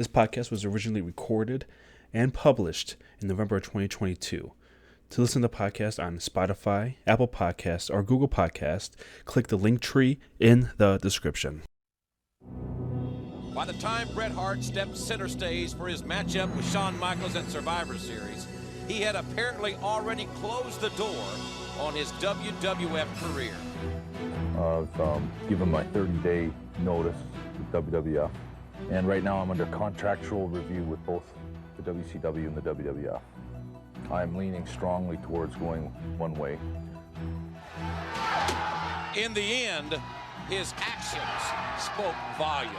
This podcast was originally recorded and published in November of 2022. To listen to the podcast on Spotify, Apple Podcasts, or Google Podcasts, click the link tree in the description. By the time Bret Hart stepped center stage for his matchup with Shawn Michaels at Survivor Series, he had apparently already closed the door on his WWF career. I've given my 30-day notice to WWF, and right now I'm under contractual review with both the WCW and the WWF. I'm leaning strongly towards going one way. In the end, his actions spoke volumes.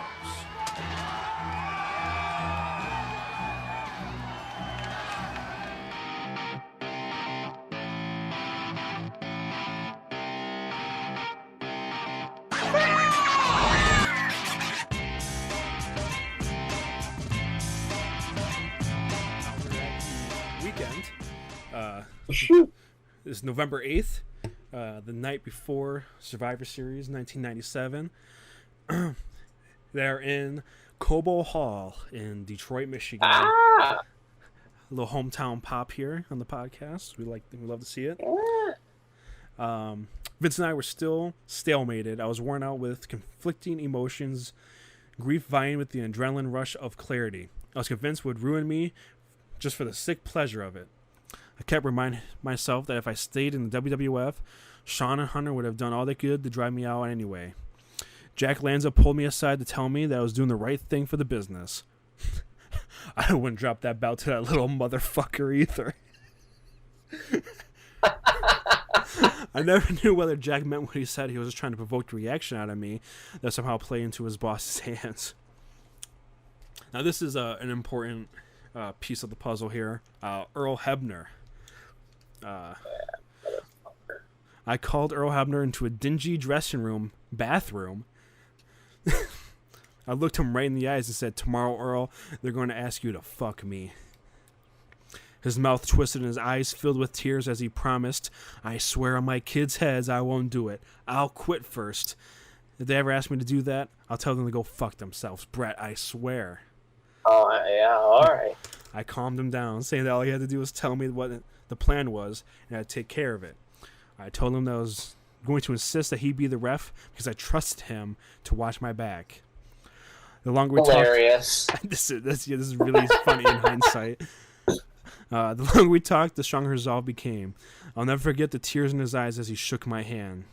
It's November 8th, the night before Survivor Series 1997. They're in Cobo Hall in Detroit, Michigan. A little hometown pop here on the podcast. We love to see it. Vince and I were still stalemated. I was worn out with conflicting emotions, grief vying with the adrenaline rush of clarity. I was convinced it would ruin me just for the sick pleasure of it. I kept reminding myself that if I stayed in the WWF, Shawn and Hunter would have done all they could to drive me out anyway. Jack Lanza pulled me aside to tell me that I was doing the right thing for the business. I wouldn't drop that belt to that little motherfucker either. I never knew whether Jack meant what he said. He was just trying to provoke a reaction out of me that somehow played into his boss's hands. Now this is an important piece of the puzzle here. Earl Hebner. I called Earl Hebner into a dingy bathroom. I looked him right in the eyes and said, "Tomorrow, Earl, they're going to ask you to fuck me." His mouth twisted and his eyes filled with tears as he promised, "I swear on my kids' heads I won't do it. I'll quit first. If they ever ask me to do that, I'll tell them to go fuck themselves. Brett, I swear." Oh, yeah, all right. I calmed him down, saying that all he had to do was tell me what the plan was, and I'd take care of it. I told him that I was going to insist that he be the ref because I trusted him to watch my back. The longer we Hilarious. talked, this is really funny in hindsight. The longer we talked, the stronger his resolve became. I'll never forget the tears in his eyes as he shook my hand.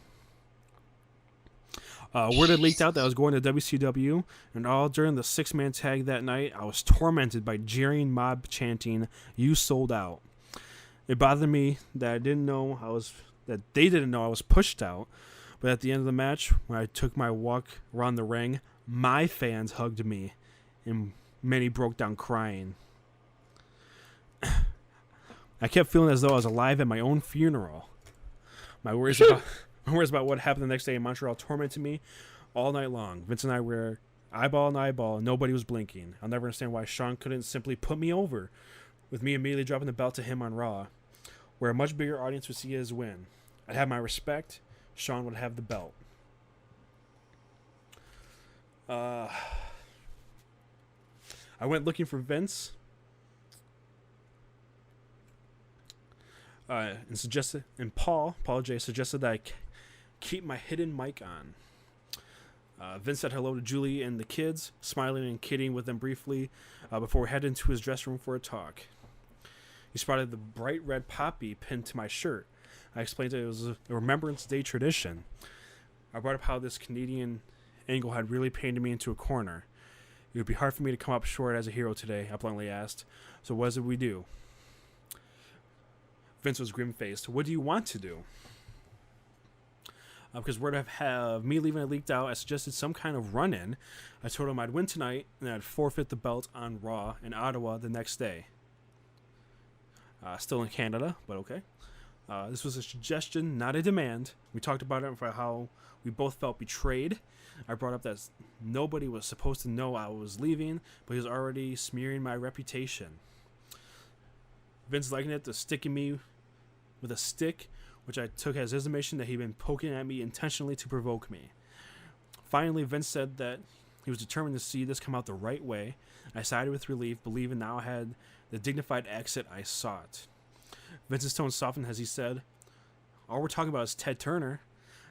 Word had leaked out that I was going to WCW, and all during the six-man tag that night, I was tormented by jeering mob chanting, "You sold out." It bothered me that they didn't know I was pushed out, but at the end of the match, when I took my walk around the ring, my fans hugged me, and many broke down crying. I kept feeling as though I was alive at my own funeral. My worries about what happened the next day in Montreal tormented me all night long. Vince and I were eyeball and eyeball, and nobody was blinking. I'll never understand why Shawn couldn't simply put me over, with me immediately dropping the belt to him on Raw, where a much bigger audience would see his win. I'd have my respect. Shawn would have the belt. I went looking for Vince. And Paul J suggested that I keep my hidden mic on. Vince said hello to Julie and the kids, smiling and kidding with them briefly before we headed into his dressing room for a talk. He spotted the bright red poppy pinned to my shirt. I explained that it was a Remembrance Day tradition. I brought up how this Canadian angle had really painted me into a corner. It would be hard for me to come up short as a hero today, I bluntly asked. So what did we do? Vince was grim-faced. "What do you want to do?" Because word of me leaving had leaked out, I suggested some kind of run-in. I told him I'd win tonight and I'd forfeit the belt on Raw in Ottawa the next day. Still in Canada, but okay. This was a suggestion, not a demand. We talked about it for how we both felt betrayed. I brought up that nobody was supposed to know I was leaving, but he was already smearing my reputation. Vince likened it to sticking me with a stick, which I took as intimation that he'd been poking at me intentionally to provoke me. Finally, Vince said that He was determined to see this come out the right way. I sighed with relief, believing now I had the dignified exit I sought. Vince's tone softened as he said, all we're talking about is Ted Turner.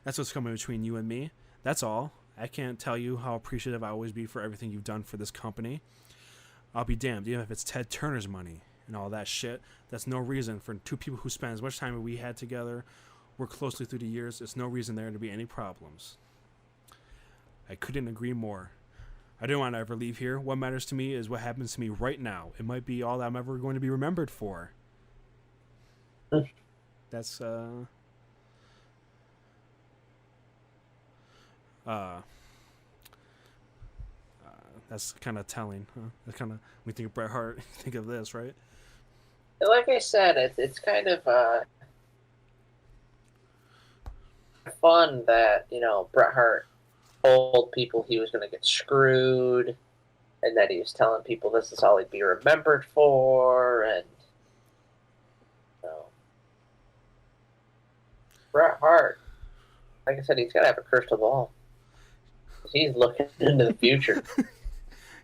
That's what's coming between you and me. That's all. I can't tell you how appreciative I always be for everything you've done for this company. I'll be damned, even if it's Ted Turner's money and all that shit. That's no reason for two people who spend as much time as we had together, worked closely through the years. It's no reason there to be any problems. I couldn't agree more. I don't want to ever leave here. What matters to me is what happens to me right now. It might be all I'm ever going to be remembered for. That's that's kind of telling, huh? That's kind of, when you think of Bret Hart, you think of this, right? Like I said, it's kind of fun that, you know, Bret Hart told people he was going to get screwed, and that he was telling people this is all he'd be remembered for, and you know, Bret Hart, like I said, he's got to have a crystal ball. He's looking into the future.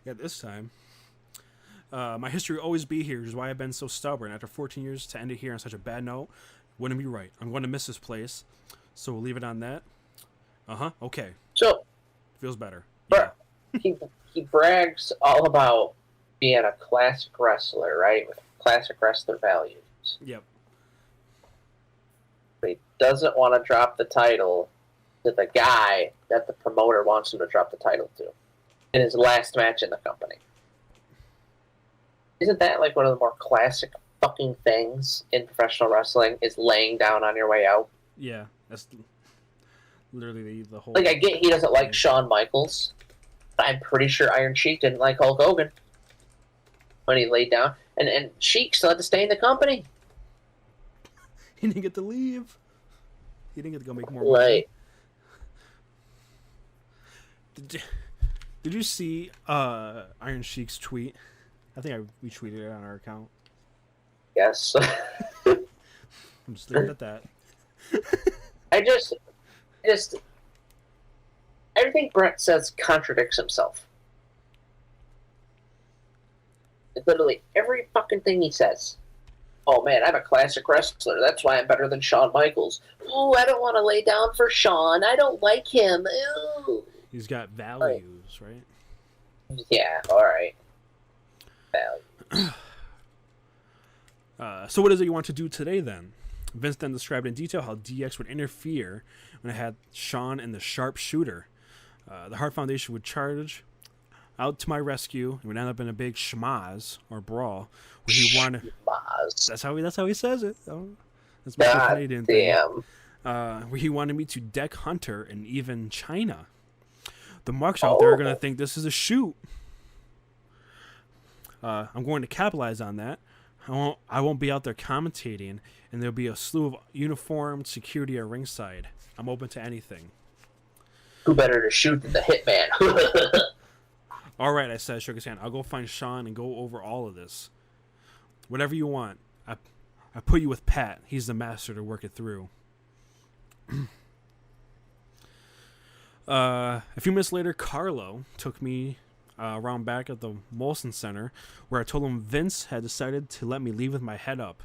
Yeah, this time. My history will always be here, which is why I've been so stubborn. After 14 years, to end it here on such a bad note wouldn't be right. I'm going to miss this place, so we'll leave it on that. Okay. So, feels better. Yeah. He brags all about being a classic wrestler, right? With classic wrestler values. Yep. But he doesn't want to drop the title to the guy that the promoter wants him to drop the title to in his last match in the company. Isn't that like one of the more classic fucking things in professional wrestling, is laying down on your way out? Yeah, that's literally the whole... Like, I get he doesn't like Shawn Michaels, but I'm pretty sure Iron Sheik didn't like Hulk Hogan when he laid down. And Sheik still had to stay in the company. He didn't get to leave. He didn't get to go make more money. Right. Did you see Iron Sheik's tweet? I think I retweeted it on our account. Yes. I'm just leaving it at that. I just everything Brett says contradicts himself. Literally every fucking thing he says. Oh man, I'm a classic wrestler. That's why I'm better than Shawn Michaels. Ooh, I don't want to lay down for Shawn. I don't like him. Ooh. He's got values, right? Yeah, alright. Values. So what is it you want to do today, then? Vince then described in detail how DX would interfere when it had Shawn and the sharpshooter. The Hart Foundation would charge out to my rescue and would end up in a big schmaz or brawl where he wanted. That's how he says it. Oh, that's my Canadian thing. Where he wanted me to deck Hunter and even China. The marks out there are gonna think this is a shoot. I'm going to capitalize on that. I won't be out there commentating, and there'll be a slew of uniformed security at ringside. I'm open to anything. Who better to shoot than the Hitman? All right, I said, shook his hand. I'll go find Shawn and go over all of this. Whatever you want. I put you with Pat. He's the master to work it through. A few minutes later, Carlo took me around back at the Molson Center, where I told him Vince had decided to let me leave with my head up.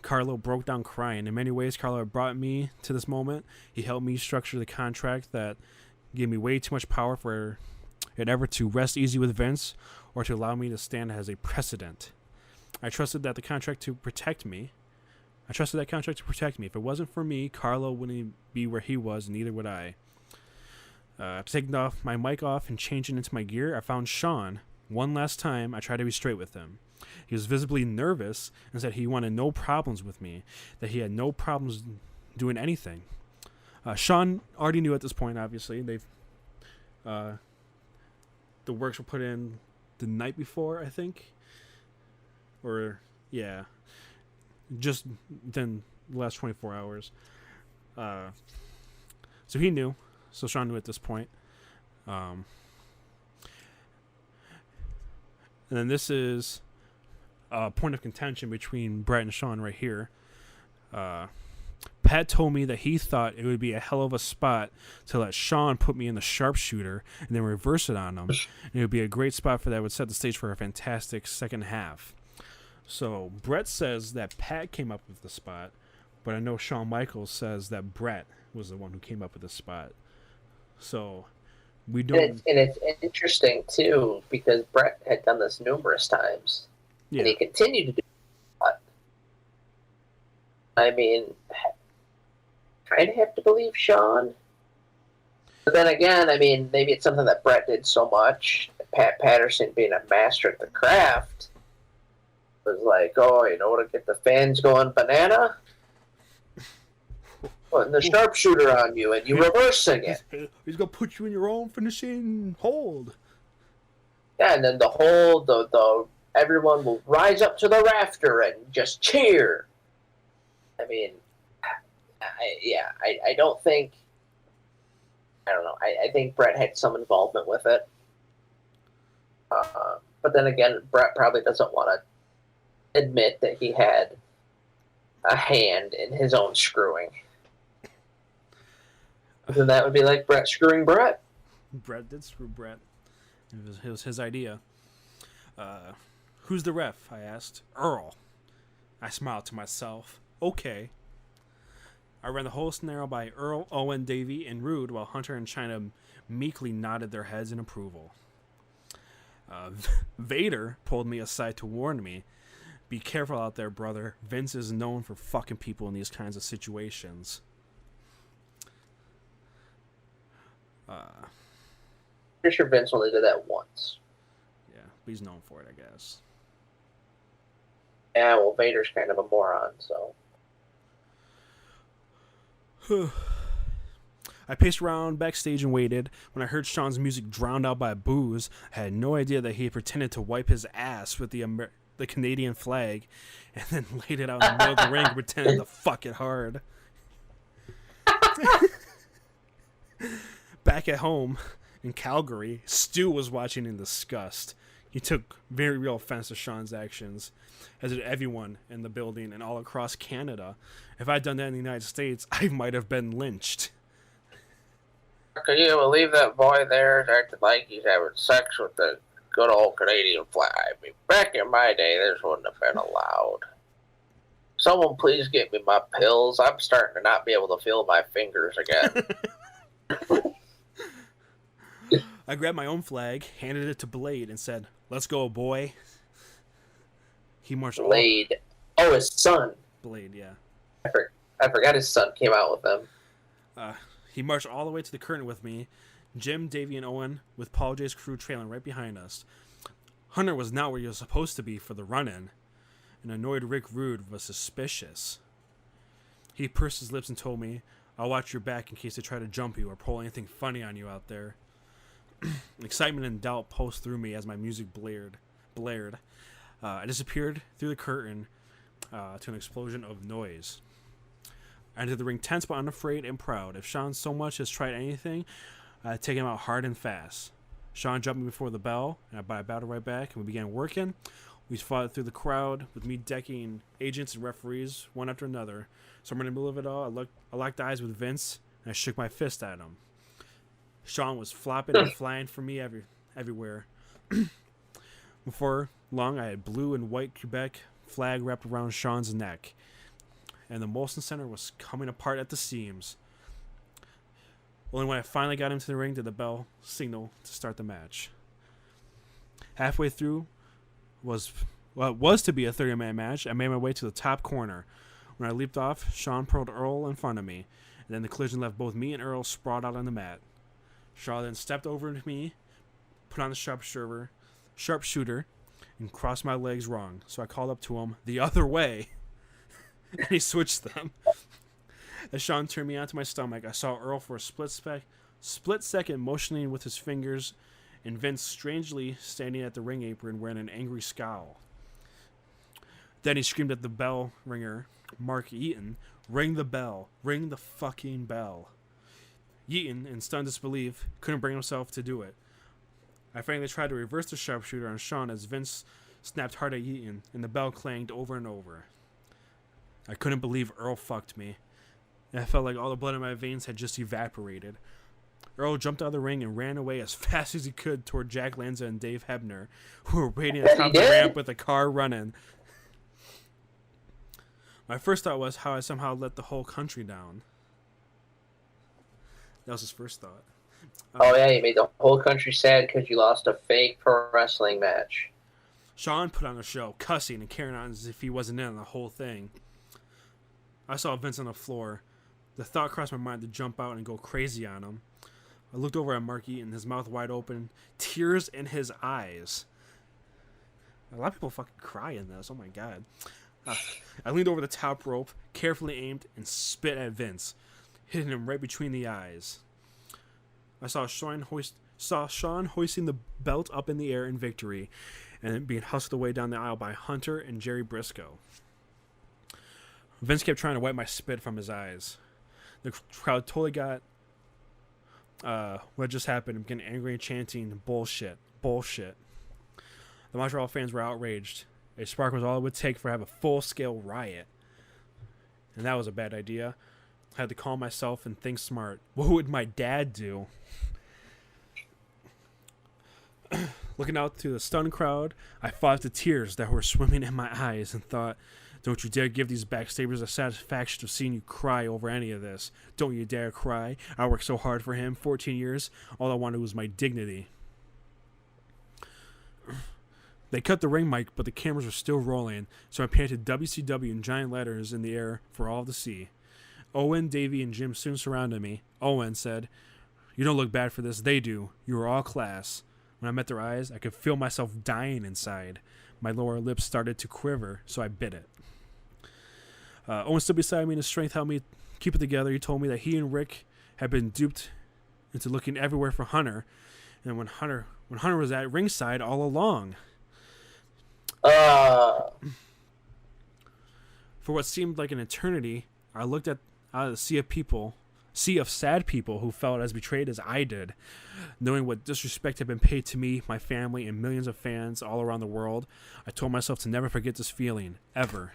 Carlo broke down crying. In many ways, Carlo had brought me to this moment. He helped me structure the contract that gave me way too much power for it ever to rest easy with Vince or to allow me to stand as a precedent. I trusted that contract to protect me. If it wasn't for me, Carlo wouldn't be where he was, and neither would I. After taking my mic off and changing into my gear, I found Shawn. One last time, I tried to be straight with him. He was visibly nervous and said he wanted no problems with me, that he had no problems doing anything. Shawn already knew at this point, obviously. The works were put in the night before, I think. Or, yeah. Just within the last 24 hours. So he knew. So Shawn knew at this point. And then this is a point of contention between Brett and Shawn right here. Pat told me that he thought it would be a hell of a spot to let Sean put me in the sharpshooter and then reverse it on him. And it would be a great spot for that. It would set the stage for a fantastic second half. So Brett says that Pat came up with the spot, but I know Shawn Michaels says that Brett was the one who came up with the spot. So we don't. And it's interesting too because Brett had done this numerous times, Yeah. and he continued to do it. I mean, kind of have to believe Sean. But then again, I mean, maybe it's something that Brett did so much. Pat Patterson, being a master at the craft, was like, oh, you know what, to get the fans going banana? Putting the sharpshooter on you and you reversing it. He's going to put you in your own finishing hold. Yeah, and then the everyone will rise up to the rafter and just cheer. I mean, I don't think, I don't know, I think Brett had some involvement with it. But then again, Brett probably doesn't want to admit that he had a hand in his own screwing. Then that would be like Brett screwing Brett. Brett did screw Brett. It was his idea. Who's the ref? I asked. Earl. I smiled to myself. Okay. I ran the whole scenario by Earl, Owen, Davey, and Rude while Hunter and China meekly nodded their heads in approval. Vader pulled me aside to warn me, be careful out there, brother. Vince is known for fucking people in these kinds of situations. Pretty sure Vince only did that once. Yeah, but he's known for it, I guess. Yeah, well, Vader's kind of a moron, so. I paced around backstage and waited. When I heard Sean's music drowned out by booze, I had no idea that he had pretended to wipe his ass with the Canadian flag and then laid it out in the middle of the ring, pretending to fuck it hard. Back at home in Calgary, Stu was watching in disgust. He took very real offense to Sean's actions, as did everyone in the building and all across Canada. If I'd done that in the United States, I might have been lynched. Can you believe that boy there acting like he's having sex with the good old Canadian flag? I mean, back in my day, this wouldn't have been allowed. Someone please get me my pills. I'm starting to not be able to feel my fingers again. I grabbed my own flag, handed it to Blade, and said, "Let's go, boy." He marched Blade. Oh, his son. Blade, yeah. I forgot his son came out with him. He marched all the way to the curtain with me, Jim, Davey, and Owen, with Paul J's crew trailing right behind us. Hunter was not where he was supposed to be for the run-in. An annoyed Rick Rude was suspicious. He pursed his lips and told me, "I'll watch your back in case they try to jump you or pull anything funny on you out there." Excitement and doubt pulsed through me as my music blared. I disappeared through the curtain to an explosion of noise. I entered the ring tense but unafraid and proud. If Sean so much as tried anything, I'd take him out hard and fast. Sean jumped me before the bell, and I battled right back, and we began working. We fought through the crowd, with me decking agents and referees, one after another. Somewhere in the middle of it all, I locked eyes with Vince, and I shook my fist at him. Sean was flopping and flying for me everywhere. Before long, I had blue and white Quebec flag wrapped around Sean's neck, and the Molson Center was coming apart at the seams. Only when I finally got into the ring did the bell signal to start the match. Halfway through what was to be a 30-man match, I made my way to the top corner. When I leaped off, Sean pulled Earl in front of me, and then the collision left both me and Earl sprawled out on the mat. Shaw then stepped over to me, put on the sharpshooter, and crossed my legs wrong, so I called up to him the other way, and he switched them. As Sean turned me onto my stomach, I saw Earl for a split second motioning with his fingers, and Vince strangely standing at the ring apron wearing an angry scowl. Then he screamed at the bell ringer, Mark Eaton, "Ring the bell. Ring the fucking bell." Eaton, in stunned disbelief, couldn't bring himself to do it. I finally tried to reverse the sharpshooter on Sean as Vince snapped hard at Eaton, and the bell clanged over and over. I couldn't believe Earl fucked me. and I felt like all the blood in my veins had just evaporated. Earl jumped out of the ring and ran away as fast as he could toward Jack Lanza and Dave Hebner, who were waiting atop the ramp with the car running. My first thought was how I somehow let the whole country down. That was his first thought. Oh yeah, you made the whole country sad because you lost a fake pro wrestling match. Sean put on a show, cussing and carrying on as if he wasn't in on the whole thing. I saw Vince on the floor. The thought crossed my mind to jump out and go crazy on him. I looked over at Marky and his mouth wide open, tears in his eyes. A lot of people fucking cry in this. Oh my god. I leaned over the top rope, carefully aimed, and spit at Vince, hitting him right between the eyes. I saw Sean hoisting the belt up in the air in victory, and then being hustled away down the aisle by Hunter and Jerry Briscoe. Vince kept trying to wipe my spit from his eyes. The crowd totally got what just happened and began angry and chanting, "Bullshit, bullshit." The Montreal fans were outraged. A spark was all it would take for have a full-scale riot. And that was a bad idea. I had to calm myself and think smart. What would my dad do? Looking out to the stunned crowd, I fought the tears that were swimming in my eyes and thought, don't you dare give these backstabbers the satisfaction of seeing you cry over any of this. Don't you dare cry. I worked so hard for him, 14 years. All I wanted was my dignity. They cut the ring mic, but the cameras were still rolling, so I painted WCW in giant letters in the air for all to see. Owen, Davey, and Jim soon surrounded me. Owen said, "You don't look bad for this. They do. You are all class." When I met their eyes, I could feel myself dying inside. My lower lip started to quiver, so I bit it. Owen stood beside me, and his strength helped me keep it together. He told me that he and Rick had been duped into looking everywhere for Hunter, and when Hunter was at ringside all along. For what seemed like an eternity, I looked at a sea of sad people who felt as betrayed as I did. Knowing what disrespect had been paid to me, my family, and millions of fans all around the world, I told myself to never forget this feeling, ever.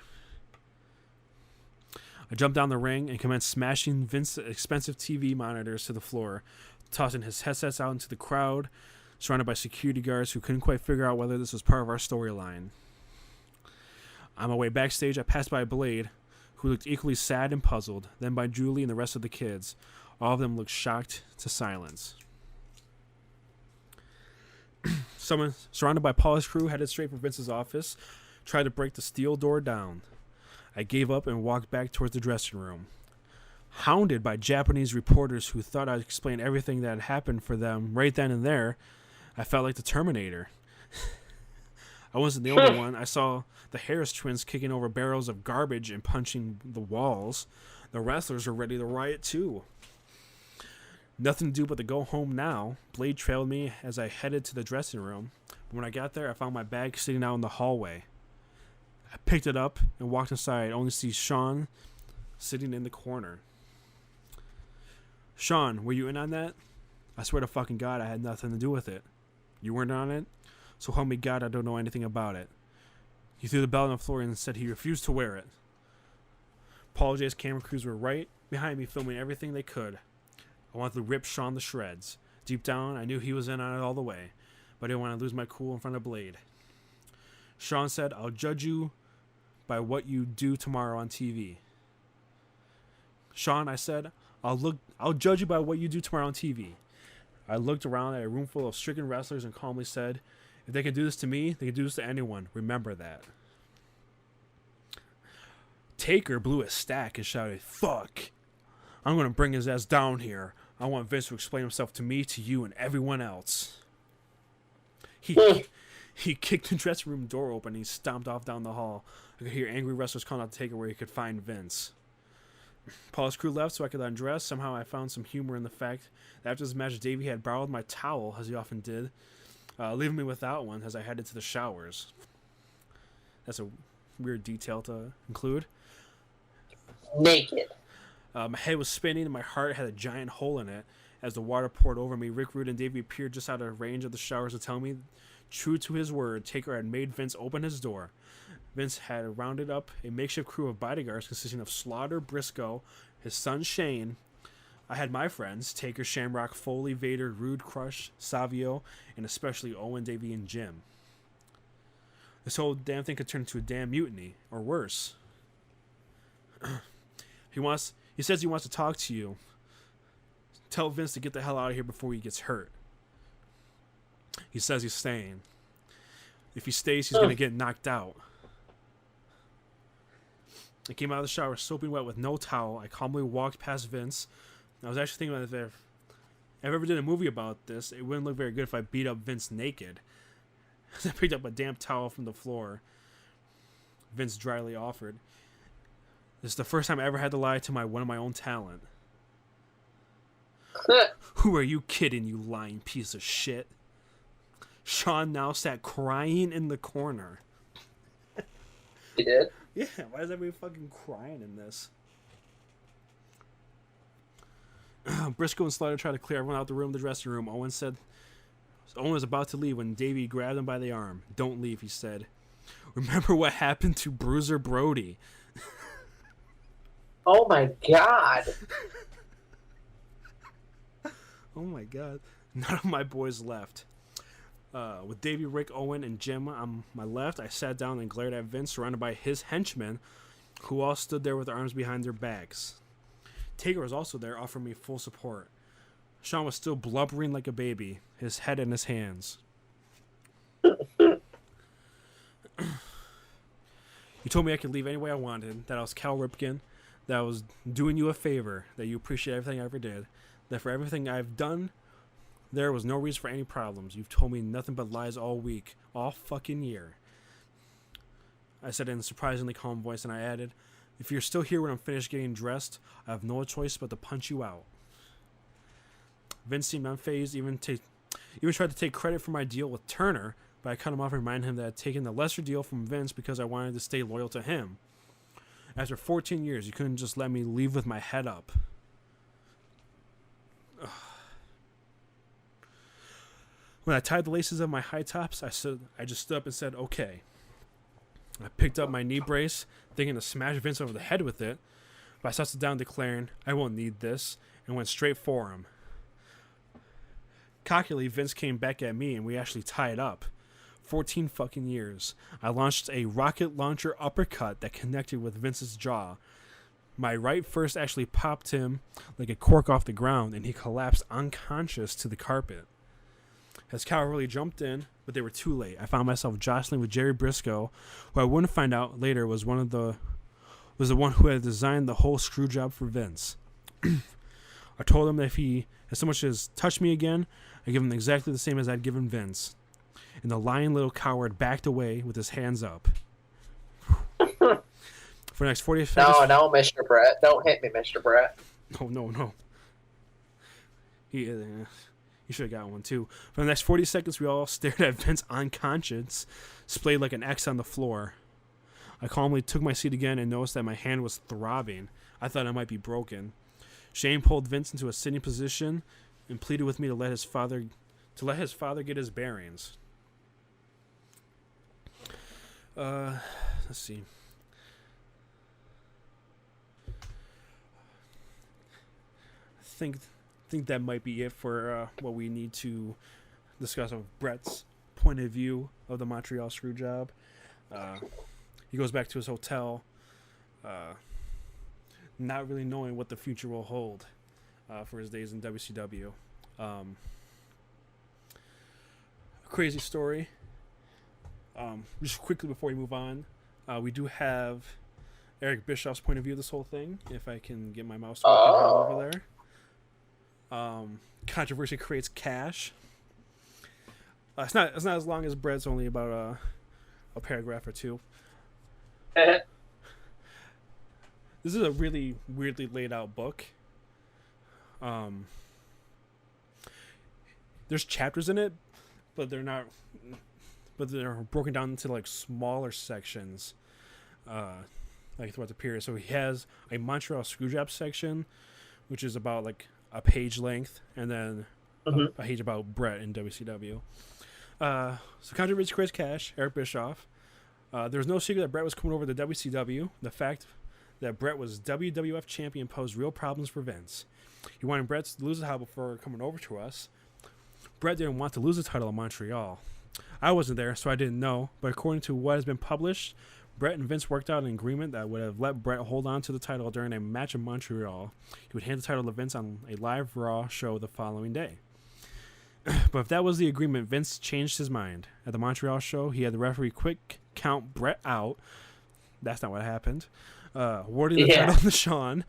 I jumped down the ring and commenced smashing Vince's expensive TV monitors to the floor, tossing his headsets out into the crowd, surrounded by security guards who couldn't quite figure out whether this was part of our storyline. On my way backstage, I passed by Blade, who looked equally sad and puzzled, then by Julie and the rest of the kids. All of them looked shocked to silence. Someone, surrounded by Paul's crew, headed straight for Vince's office, tried to break the steel door down. I gave up and walked back towards the dressing room. Hounded by Japanese reporters who thought I'd explain everything that had happened for them right then and there, I felt like the Terminator. I wasn't the only one. I saw the Harris twins kicking over barrels of garbage and punching the walls. The wrestlers were ready to riot too. Nothing to do but to go home now. Blade trailed me as I headed to the dressing room. But when I got there, I found my bag sitting out in the hallway. I picked it up and walked inside, only to see Sean sitting in the corner. "Sean, were you in on that?" "I swear to fucking God, I had nothing to do with it." "You weren't on it?" "So help me God, I don't know anything about it." He threw the belt on the floor and said he refused to wear it. Paul J's camera crews were right behind me, filming everything they could. I wanted to rip Sean to shreds. Deep down, I knew he was in on it all the way, but I didn't want to lose my cool in front of Blade. Sean said, "I'll judge you by what you do tomorrow on TV." "Sean," I said, I'll judge you by what you do tomorrow on TV." I looked around at a room full of stricken wrestlers and calmly said, "If they can do this to me, they can do this to anyone. Remember that." Taker blew his stack and shouted, "Fuck! I'm going to bring his ass down here. I want Vince to explain himself to me, to you, and everyone else." He kicked the dressing room door open and he stomped off down the hall. I could hear angry wrestlers calling out to Taker where he could find Vince. Paul's crew left so I could undress. Somehow I found some humor in the fact that after this match, Davey had borrowed my towel, as he often did, leaving me without one as I headed to the showers. That's a weird detail to include. Naked. My head was spinning and my heart had a giant hole in it. As the water poured over me, Rick Rude and Davey appeared just out of range of the showers to tell me, true to his word, Taker had made Vince open his door. Vince had rounded up a makeshift crew of bodyguards consisting of Slaughter, Briscoe, his son Shane. I had my friends, Taker, Shamrock, Foley, Vader, Rude, Crush, Savio, and especially Owen, Davey, and Jim. This whole damn thing could turn into a damn mutiny, or worse. He says he wants to talk to you. Tell Vince to get the hell out of here before he gets hurt. He says he's staying. If he stays, he's going to get knocked out. I came out of the shower soaping wet with no towel. I calmly walked past Vince. I was actually thinking about if I ever did a movie about this, it wouldn't look very good if I beat up Vince naked. I picked up a damp towel from the floor. Vince dryly offered. This is the first time I ever had to lie to one of my own talent. Who are you kidding, you lying piece of shit? Sean now sat crying in the corner. He did? Yeah, why is everybody fucking crying in this? Briscoe and Slaughter tried to clear everyone out the room, the dressing room. Owen was about to leave when Davey grabbed him by the arm. Don't leave, he said. Remember what happened to Bruiser Brody? Oh my god. Oh my god. None of my boys left. With Davey, Rick, Owen, and Jim on my left, I sat down and glared at Vince, surrounded by his henchmen, who all stood there with their arms behind their backs. Taker was also there, offering me full support. Sean was still blubbering like a baby, his head in his hands. You told me I could leave any way I wanted, that I was Cal Ripken, that I was doing you a favor, that you appreciate everything I ever did, that for everything I've done, there was no reason for any problems. You've told me nothing but lies all week, all fucking year. I said in a surprisingly calm voice, and I added, if you're still here when I'm finished getting dressed, I have no choice but to punch you out. Vince seemed unfazed, even tried to take credit for my deal with Turner, but I cut him off and reminded him that I had taken the lesser deal from Vince because I wanted to stay loyal to him. After 14 years, you couldn't just let me leave with my head up. Ugh. When I tied the laces of my high tops, I just stood up and said, okay. I picked up my knee brace, thinking to smash Vince over the head with it, but I sat down declaring, I won't need this, and went straight for him. Cockily, Vince came back at me, and we actually tied up. 14 fucking years. I launched a rocket launcher uppercut that connected with Vince's jaw. My right first actually popped him like a cork off the ground, and he collapsed unconscious to the carpet. As Cal really jumped in, but they were too late. I found myself jostling with Jerry Briscoe, who I wouldn't find out later was the one who had designed the whole screw job for Vince. I told him that if he as so much as touched me again, I'd give him exactly the same as I'd given Vince. And the lying little coward backed away with his hands up. For the next 40 seconds... No, Mr. Brett. Don't hit me, Mr. Brett. No. He should have got one, too. For the next 40 seconds, we all stared at Vince unconscious, splayed like an X on the floor. I calmly took my seat again and noticed that my hand was throbbing. I thought it might be broken. Shane pulled Vince into a sitting position and pleaded with me to let his father get his bearings. Let's see. I think that might be it for what we need to discuss of Brett's point of view of the Montreal Screw Job. He goes back to his hotel, not really knowing what the future will hold for his days in WCW. Crazy story. Just quickly before we move on, we do have Eric Bischoff's point of view of this whole thing. If I can get my mouse to work over there. Controversy creates cash. It's not as long as Brett's, only about a paragraph or two. This is a really weirdly laid out book. There's chapters in it, but they're broken down into like smaller sections, like throughout the period. So he has a Montreal Screw Job section, which is about like a page length, and then a page about Brett in WCW. So controversy creates cash. Eric Bischoff. There was no secret that Brett was coming over to WCW. The fact that Brett was WWF champion posed real problems for Vince. He wanted Brett to lose the title before coming over to us. Brett didn't want to lose the title in Montreal. I wasn't there, so I didn't know, but according to what has been published, Brett and Vince worked out an agreement that would have let Brett hold on to the title during a match in Montreal. He would hand the title to Vince on a live Raw show the following day. But if that was the agreement, Vince changed his mind. At the Montreal show, he had the referee quick count Brett out. That's not what happened. Awarding the title to Shawn.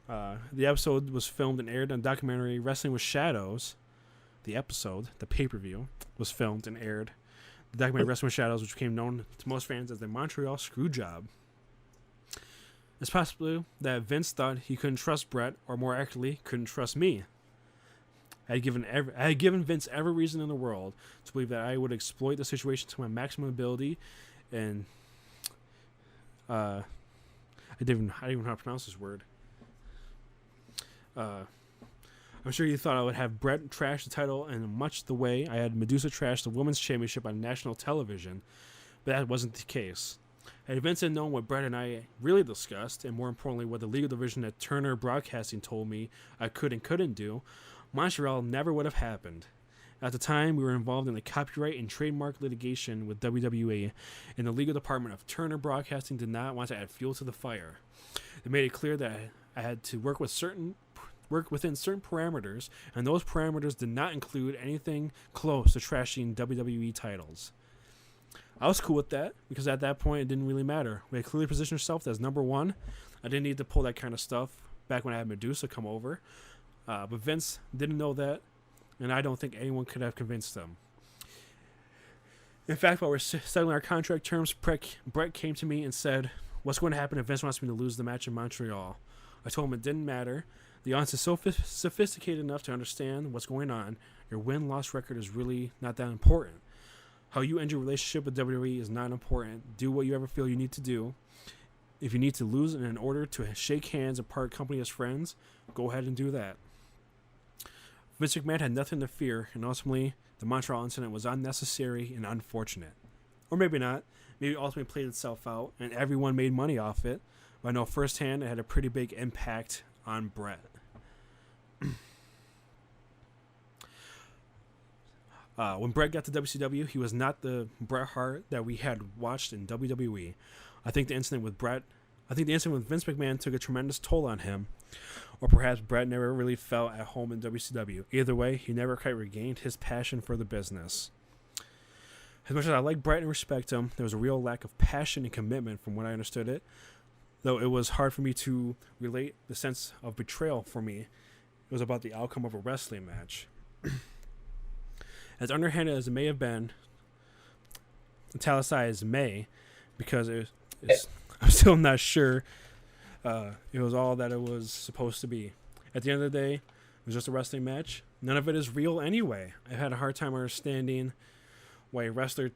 The episode was filmed and aired on documentary Wrestling with Shadows. The episode, the pay-per-view, was filmed and aired. The documentary Wrestling with Shadows, which became known to most fans as the Montreal Screw Job. It's possible that Vince thought he couldn't trust Brett, or more accurately, couldn't trust me. I had given Vince every reason in the world to believe that I would exploit the situation to my maximum ability, and I didn't even know how to pronounce this word. I'm sure you thought I would have Brett trash the title in much the way I had Medusa trash the Women's Championship on national television, but that wasn't the case. Had Vince had known what Brett and I really discussed, and more importantly what the legal division at Turner Broadcasting told me I could and couldn't do, Montreal never would have happened. At the time, we were involved in the copyright and trademark litigation with WWE, and the legal department of Turner Broadcasting did not want to add fuel to the fire. They made it clear that I had to work within certain parameters, and those parameters did not include anything close to trashing WWE titles. I was cool with that, because at that point it didn't really matter. We had clearly positioned ourselves as number one. I didn't need to pull that kind of stuff back when I had Medusa come over. But Vince didn't know that, and I don't think anyone could have convinced him. In fact, while we're settling our contract terms, Brett came to me and said, "What's going to happen if Vince wants me to lose the match in Montreal?" I told him it didn't matter. The audience is so sophisticated enough to understand what's going on. Your win-loss record is really not that important. How you end your relationship with WWE is not important. Do what you ever feel you need to do. If you need to lose in order to shake hands and part company as friends, go ahead and do that. Vince McMahon had nothing to fear, and ultimately, the Montreal incident was unnecessary and unfortunate. Or maybe not. Maybe it ultimately played itself out, and everyone made money off it. But I know firsthand it had a pretty big impact on Brett. When Brett got to WCW, he was not the Bret Hart that we had watched in WWE. I think the incident with Vince McMahon took a tremendous toll on him, or perhaps Brett never really felt at home in WCW. Either way, he never quite regained his passion for the business. As much as I like Brett and respect him, there was a real lack of passion and commitment from what I understood it, though it was hard for me to relate the sense of betrayal for me. It was about the outcome of a wrestling match. As underhanded as it may have been, italicized may, because I'm still not sure it was all that it was supposed to be. At the end of the day, it was just a wrestling match. None of it is real anyway. I had a hard time understanding why a wrestler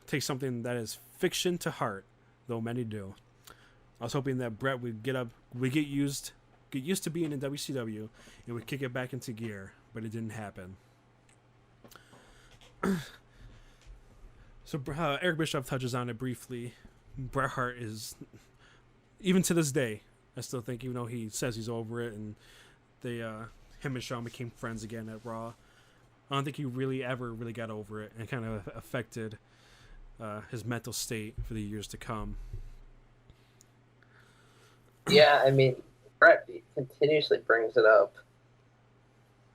takes something that is fiction to heart, though many do. I was hoping that Brett would get used to being in WCW and would kick it back into gear, but it didn't happen. So Eric Bischoff touches on it briefly. Bret Hart is, even to this day, I still think, even though he says he's over it, and him and Shawn became friends again at Raw, I don't think he really ever got over it, and kind of affected his mental state for the years to come. Yeah, I mean, Brett continuously brings it up.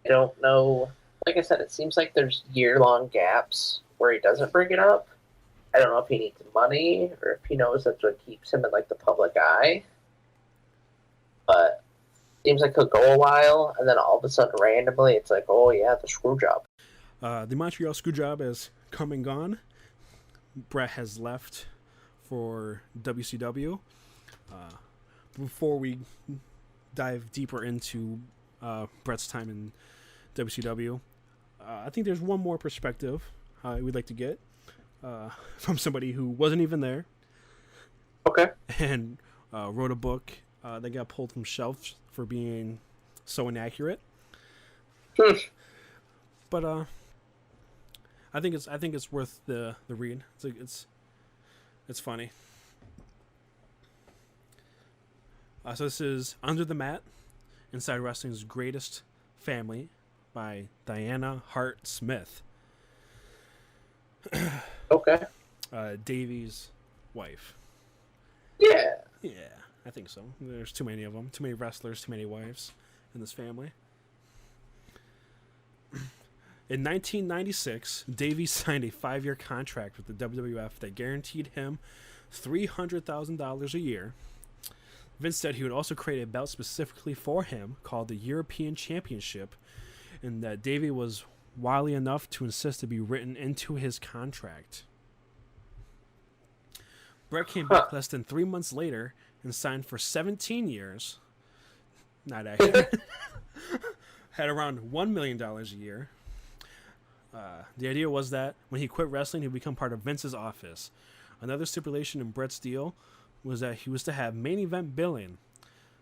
I don't know. Like I said, it seems like there's year-long gaps where he doesn't bring it up. I don't know if he needs money or if he knows that's what keeps him in like the public eye. But it seems like he'll go a while, and then all of a sudden, randomly, it's like, oh yeah, the screw job. The Montreal Screw Job has come and gone. Brett has left for WCW. Before we dive deeper into Brett's time in WCW, I think there's one more perspective we'd like to get from somebody who wasn't even there. Okay. And wrote a book that got pulled from shelves for being so inaccurate. But I think it's worth the read. It's funny. So this is Under the Mat, Inside Wrestling's Greatest Family by Diana Hart Smith. Okay. Davy's wife. Yeah. Yeah, I think so. There's too many of them. Too many wrestlers, too many wives in this family. In 1996, Davey signed a 5-year contract with the WWF that guaranteed him $300,000 a year. Vince said he would also create a belt specifically for him called the European Championship, and that Davey was wily enough to insist to be written into his contract. Brett came back less than 3 months later and signed for 17 years. Not accurate. Had around $1 million a year. The idea was that when he quit wrestling, he would become part of Vince's office. Another stipulation in Brett's deal was that he was to have main event billing.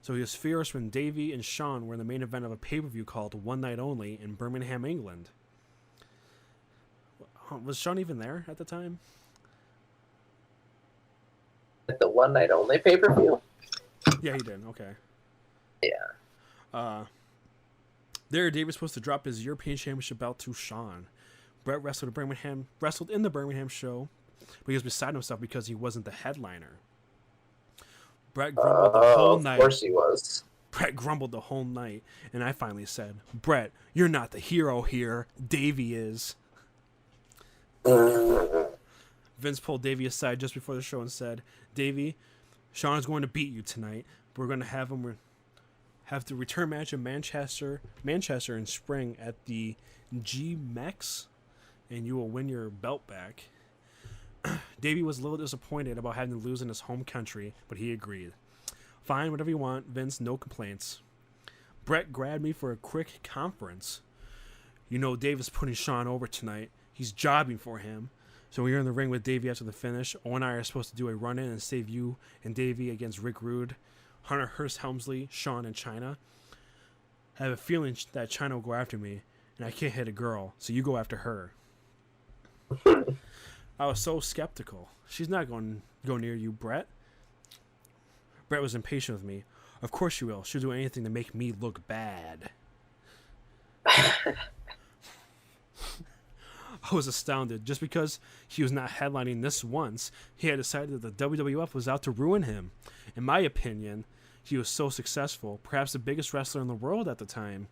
So he was furious when Davey and Shawn were in the main event of a pay-per-view called One Night Only in Birmingham, England. Was Shawn even there at the time? At the One Night Only pay-per-view? Yeah, he did. Okay. Yeah. There, Davey was supposed to drop his European Championship belt to Shawn. Brett wrestled in the Birmingham show, but he was beside himself because he wasn't the headliner. Brett grumbled the whole night. Of course he was. Brett grumbled the whole night, and I finally said, "Brett, you're not the hero here. Davey is." Vince pulled Davey aside just before the show and said, "Davey, Shawn is going to beat you tonight. We're going to have him have the return match in Manchester in spring at the G-Mex, and you will win your belt back." Davey was a little disappointed about having to lose in his home country, but he agreed. "Fine, whatever you want, Vince, no complaints." Brett grabbed me for a quick conference. "You know Dave is putting Shawn over tonight. He's jobbing for him. So when you're in the ring with Davey after the finish, Owen and I are supposed to do a run-in and save you and Davey against Rick Rude, Hunter Hearst Helmsley, Shawn, and Chyna. I have a feeling that Chyna will go after me, and I can't hit a girl, so you go after her." I was so skeptical. "She's not going to go near you, Brett." Brett was impatient with me. "Of course she will. She'll do anything to make me look bad." I was astounded. Just because he was not headlining this once, he had decided that the WWF was out to ruin him. In my opinion, he was so successful, perhaps the biggest wrestler in the world at the time,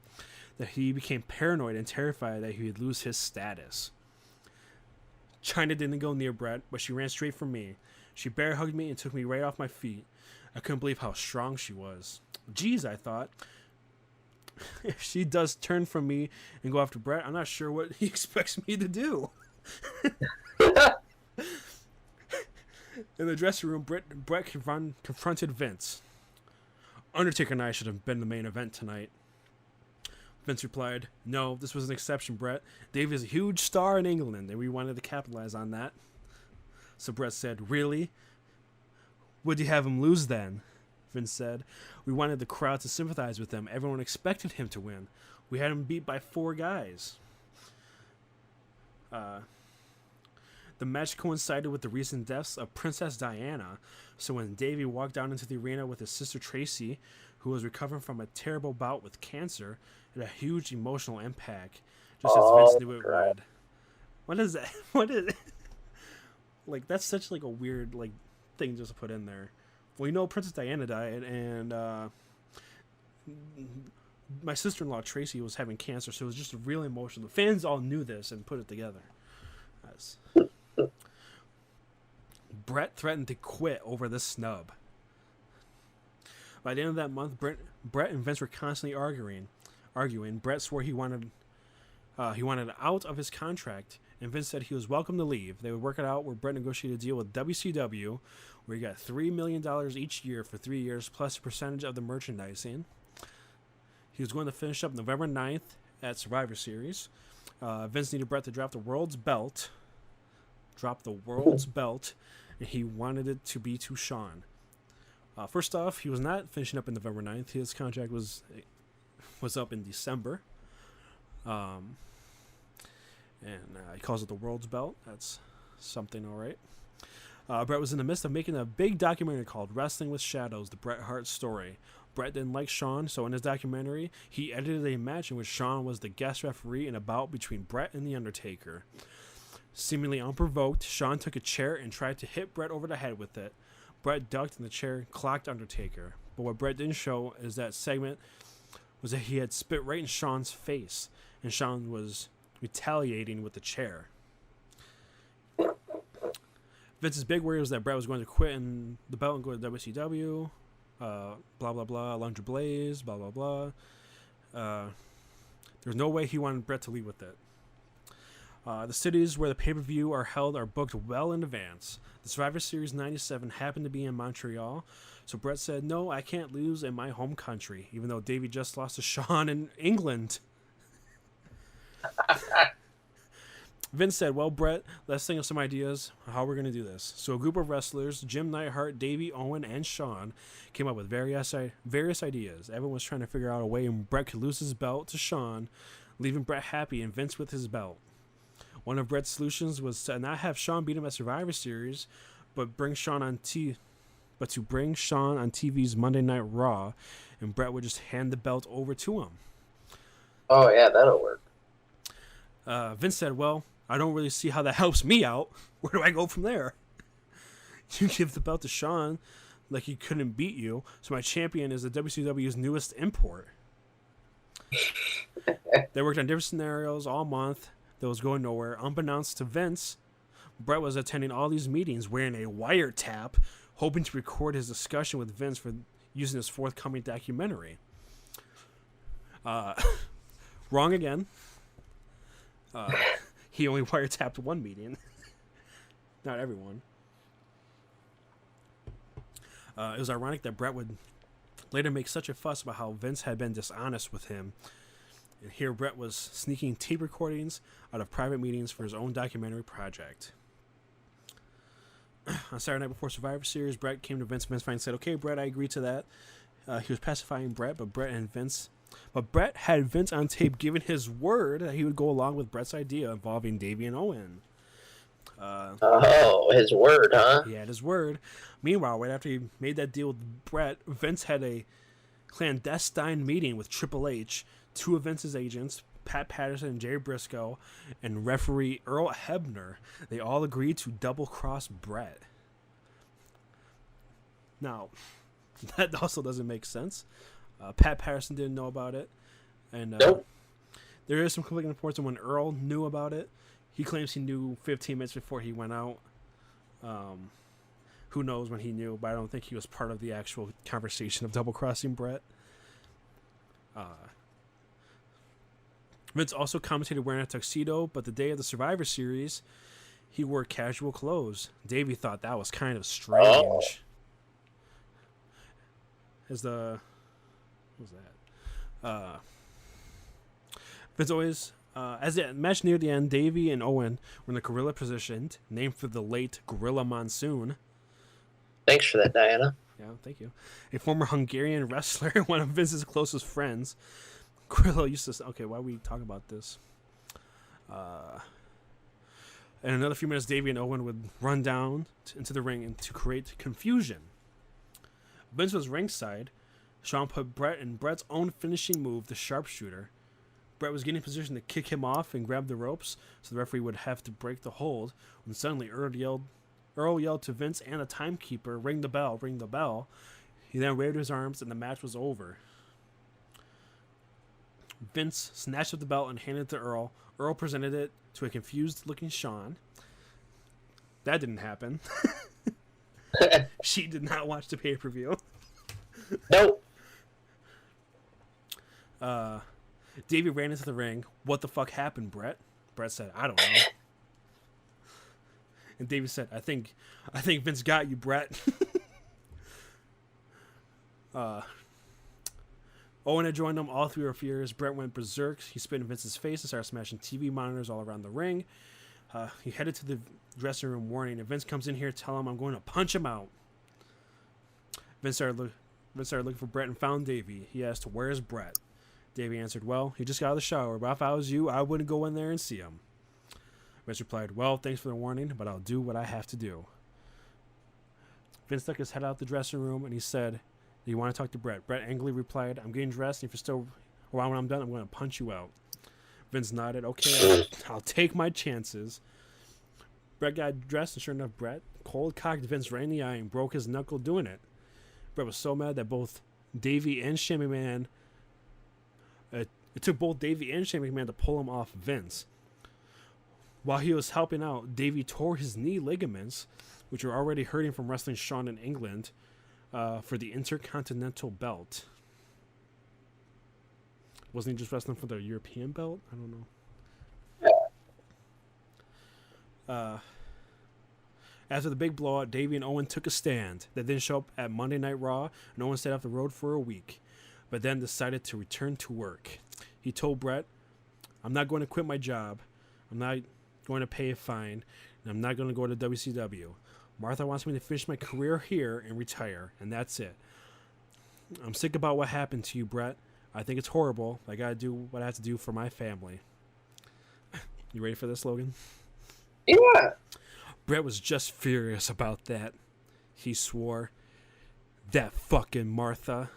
that he became paranoid and terrified that he would lose his status. Chyna didn't go near Brett, but she ran straight for me. She bear hugged me and took me right off my feet. I couldn't believe how strong she was. Geez, I thought, if she does turn from me and go after Brett, I'm not sure what he expects me to do. In the dressing room, Brett confronted Vince. "Undertaker and I should have been the main event tonight." Vince replied, "No, this was an exception, Brett. Dave is a huge star in England, and we wanted to capitalize on that." So Brett said, "Really? Would you have him lose then?" Vince said, "We wanted the crowd to sympathize with him. Everyone expected him to win. We had him beat by 4 guys." The match coincided with the recent deaths of Princess Diana, so when Davey walked down into the arena with his sister Tracy, who was recovering from a terrible bout with cancer, it had a huge emotional impact, just as Vince knew it would. What is that? What is like, that's such like a weird like thing just to put in there. Well, you know, Princess Diana died, and my sister-in-law Tracy was having cancer, so it was just really emotional. The fans all knew this and put it together. Brett threatened to quit over this snub. By the end of that month, Brett and Vince were constantly arguing. Brett swore he wanted out of his contract, and Vince said he was welcome to leave. They would work it out where Brett negotiated a deal with WCW, where he got $3 million each year for 3 years, plus a percentage of the merchandising. He was going to finish up November 9th at Survivor Series. Vince needed Brett to drop the world's belt, and he wanted it to be to Shawn. First off, he was not finishing up on November 9th. His contract was up in December. And he calls it the world's belt. That's something, all right. Bret was in the midst of making a big documentary called Wrestling with Shadows, the Bret Hart Story. Bret didn't like Shawn, so in his documentary, he edited a match in which Shawn was the guest referee in a bout between Bret and The Undertaker. Seemingly unprovoked, Shawn took a chair and tried to hit Bret over the head with it. Bret ducked and the chair clocked Undertaker. But what Bret didn't show is that segment was that he had spit right in Shawn's face, and Shawn was retaliating with the chair. Vince's big worry was that Bret was going to quit in the belt and go to WCW. Blah, blah, blah. Alundra Blaze, blah, blah, blah. There's no way he wanted Bret to leave with it. The cities where the pay-per-view are held are booked well in advance. The Survivor Series 97 happened to be in Montreal, so Bret said, no, I can't lose in my home country, even though Davey just lost to Shawn in England. Vince said, well, Bret, let's think of some ideas how we're going to do this. So a group of wrestlers, Jim Neidhart, Davey, Owen, and Shawn, came up with various ideas. Everyone was trying to figure out a way Bret could lose his belt to Shawn, leaving Bret happy and Vince with his belt. One of Bret's solutions was to not have Shawn beat him at Survivor Series, but to bring Shawn on TV's Monday Night Raw, and Bret would just hand the belt over to him. Oh, yeah, that'll work. Vince said, well, I don't really see how that helps me out. Where do I go from there? You give the belt to Shawn like he couldn't beat you, so my champion is the WCW's newest import. They worked on different scenarios all month that was going nowhere. Unbeknownst to Vince, Bret was attending all these meetings wearing a wiretap, hoping to record his discussion with Vince for using his forthcoming documentary. Wrong again. He only wiretapped one meeting. Not everyone. It was ironic that Bret would later make such a fuss about how Vince had been dishonest with him. And here Bret was sneaking tape recordings out of private meetings for his own documentary project. On Saturday night before Survivor Series, Bret came to Vince finally said, okay, Bret, I agree to that. He was pacifying Bret, but Bret had Vince on tape giving his word that he would go along with Bret's idea involving Davey and Owen. His word, huh? He had his word. Meanwhile, right after he made that deal with Bret, Vince had a clandestine meeting with Triple H, two of Vince's agents, Pat Patterson and Jerry Briscoe, and referee Earl Hebner. They all agreed to double-cross Bret. Now, that also doesn't make sense. Pat Patterson didn't know about it. And Nope. There is some conflicting reports on when Earl knew about it. He claims he knew 15 minutes before he went out. Who knows when he knew, but I don't think he was part of the actual conversation of double-crossing Bret. Vince also commentated wearing a tuxedo, but the day of the Survivor Series, he wore casual clothes. Davey thought that was kind of strange. Oh. What was that? Vince always, as the match neared the end, Davey and Owen were in the gorilla position, named for the late Gorilla Monsoon. Thanks for that, Diana. Yeah, thank you. A former Hungarian wrestler, one of Vince's closest friends. Gorilla used to say, okay, why are we talking about this? In another few minutes, Davey and Owen would run down into the ring and to create confusion. Vince was ringside. Shawn put Bret in Bret's own finishing move, the sharpshooter. Bret was getting in position to kick him off and grab the ropes, so the referee would have to break the hold, when suddenly Earl yelled to Vince and the timekeeper, ring the bell, ring the bell. He then waved his arms and the match was over. Vince snatched up the belt and handed it to Earl. Earl presented it to a confused-looking Shawn. That didn't happen. She did not watch the pay-per-view. Nope. Davey ran into the ring. What the fuck happened, Bret? Bret said, I don't know. And Davey said, I think Vince got you, Bret. Owen had joined them. All three were furious. Bret went berserk. He spit in Vince's face and started smashing TV monitors all around the ring. He headed to the dressing room warning, if Vince comes in here, tell him I'm going to punch him out. Vince started looking for Bret and found Davey. He asked, where's Bret? Davey answered, well, he just got out of the shower, but if I was you, I wouldn't go in there and see him. Vince replied, well, thanks for the warning, but I'll do what I have to do. Vince replied, well, thanks for the warning, but I'll do what I have to do. Vince replied, well, thanks for the warning, but I'll do what I have to do. Vince replied, well, he just got out of the shower, but if I was you, I wouldn't go in there and see him. Vince stuck his head out the dressing room and he said, "Do you want to talk to Brett?" Brett angrily replied, "I'm getting dressed, and if you're still around when I'm done, I'm going to punch you out." Vince nodded. "Okay, I'll take my chances." Brett got dressed, and sure enough, Brett cold-cocked Vince right in the eye and broke his knuckle doing it. Brett was so mad that both Davey and Shane McMahon, it took both Davey and Shane McMahon to pull him off Vince. While he was helping out, Davey tore his knee ligaments, which were already hurting from wrestling Shawn in England, for the Intercontinental belt. Wasn't he just wrestling for the European belt? I don't know. After the big blowout, Davey and Owen took a stand. They didn't show up at Monday Night Raw, and Owen stayed off the road for a week, but then decided to return to work. He told Brett, "I'm not going to quit my job. I'm not going to pay a fine, and I'm not going to go to WCW. Martha wants me to finish my career here and retire, and that's it. I'm sick about what happened to you, Brett. I think it's horrible. I got to do what I have to do for my family." You ready for this, Logan? Yeah. Brett was just furious about that. He swore, "That fucking Martha.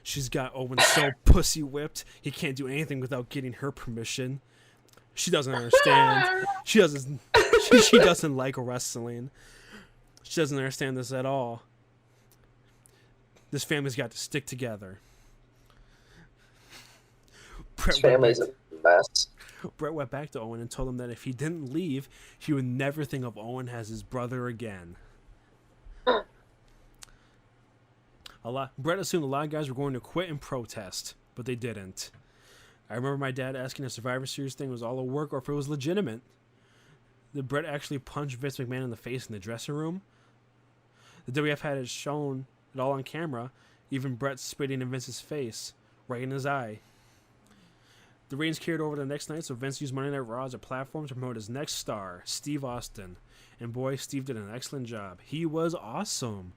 She's got Owen so pussy whipped, he can't do anything without getting her permission. She doesn't understand. She doesn't like wrestling. She doesn't understand this at all. This family's got to stick together." This family's a mess. Brett went back to Owen and told him that if he didn't leave, he would never think of Owen as his brother again. Brett assumed a lot of guys were going to quit and protest, but they didn't. I remember my dad asking if Survivor Series thing was all a work or if it was legitimate. Did Brett actually punch Vince McMahon in the face in the dressing room? The WF had it shown it all on camera, even Brett spitting in Vince's face, right in his eye. The ratings carried over the next night, so Vince used Monday Night Raw as a platform to promote his next star, Steve Austin. And boy, Steve did an excellent job. He was awesome.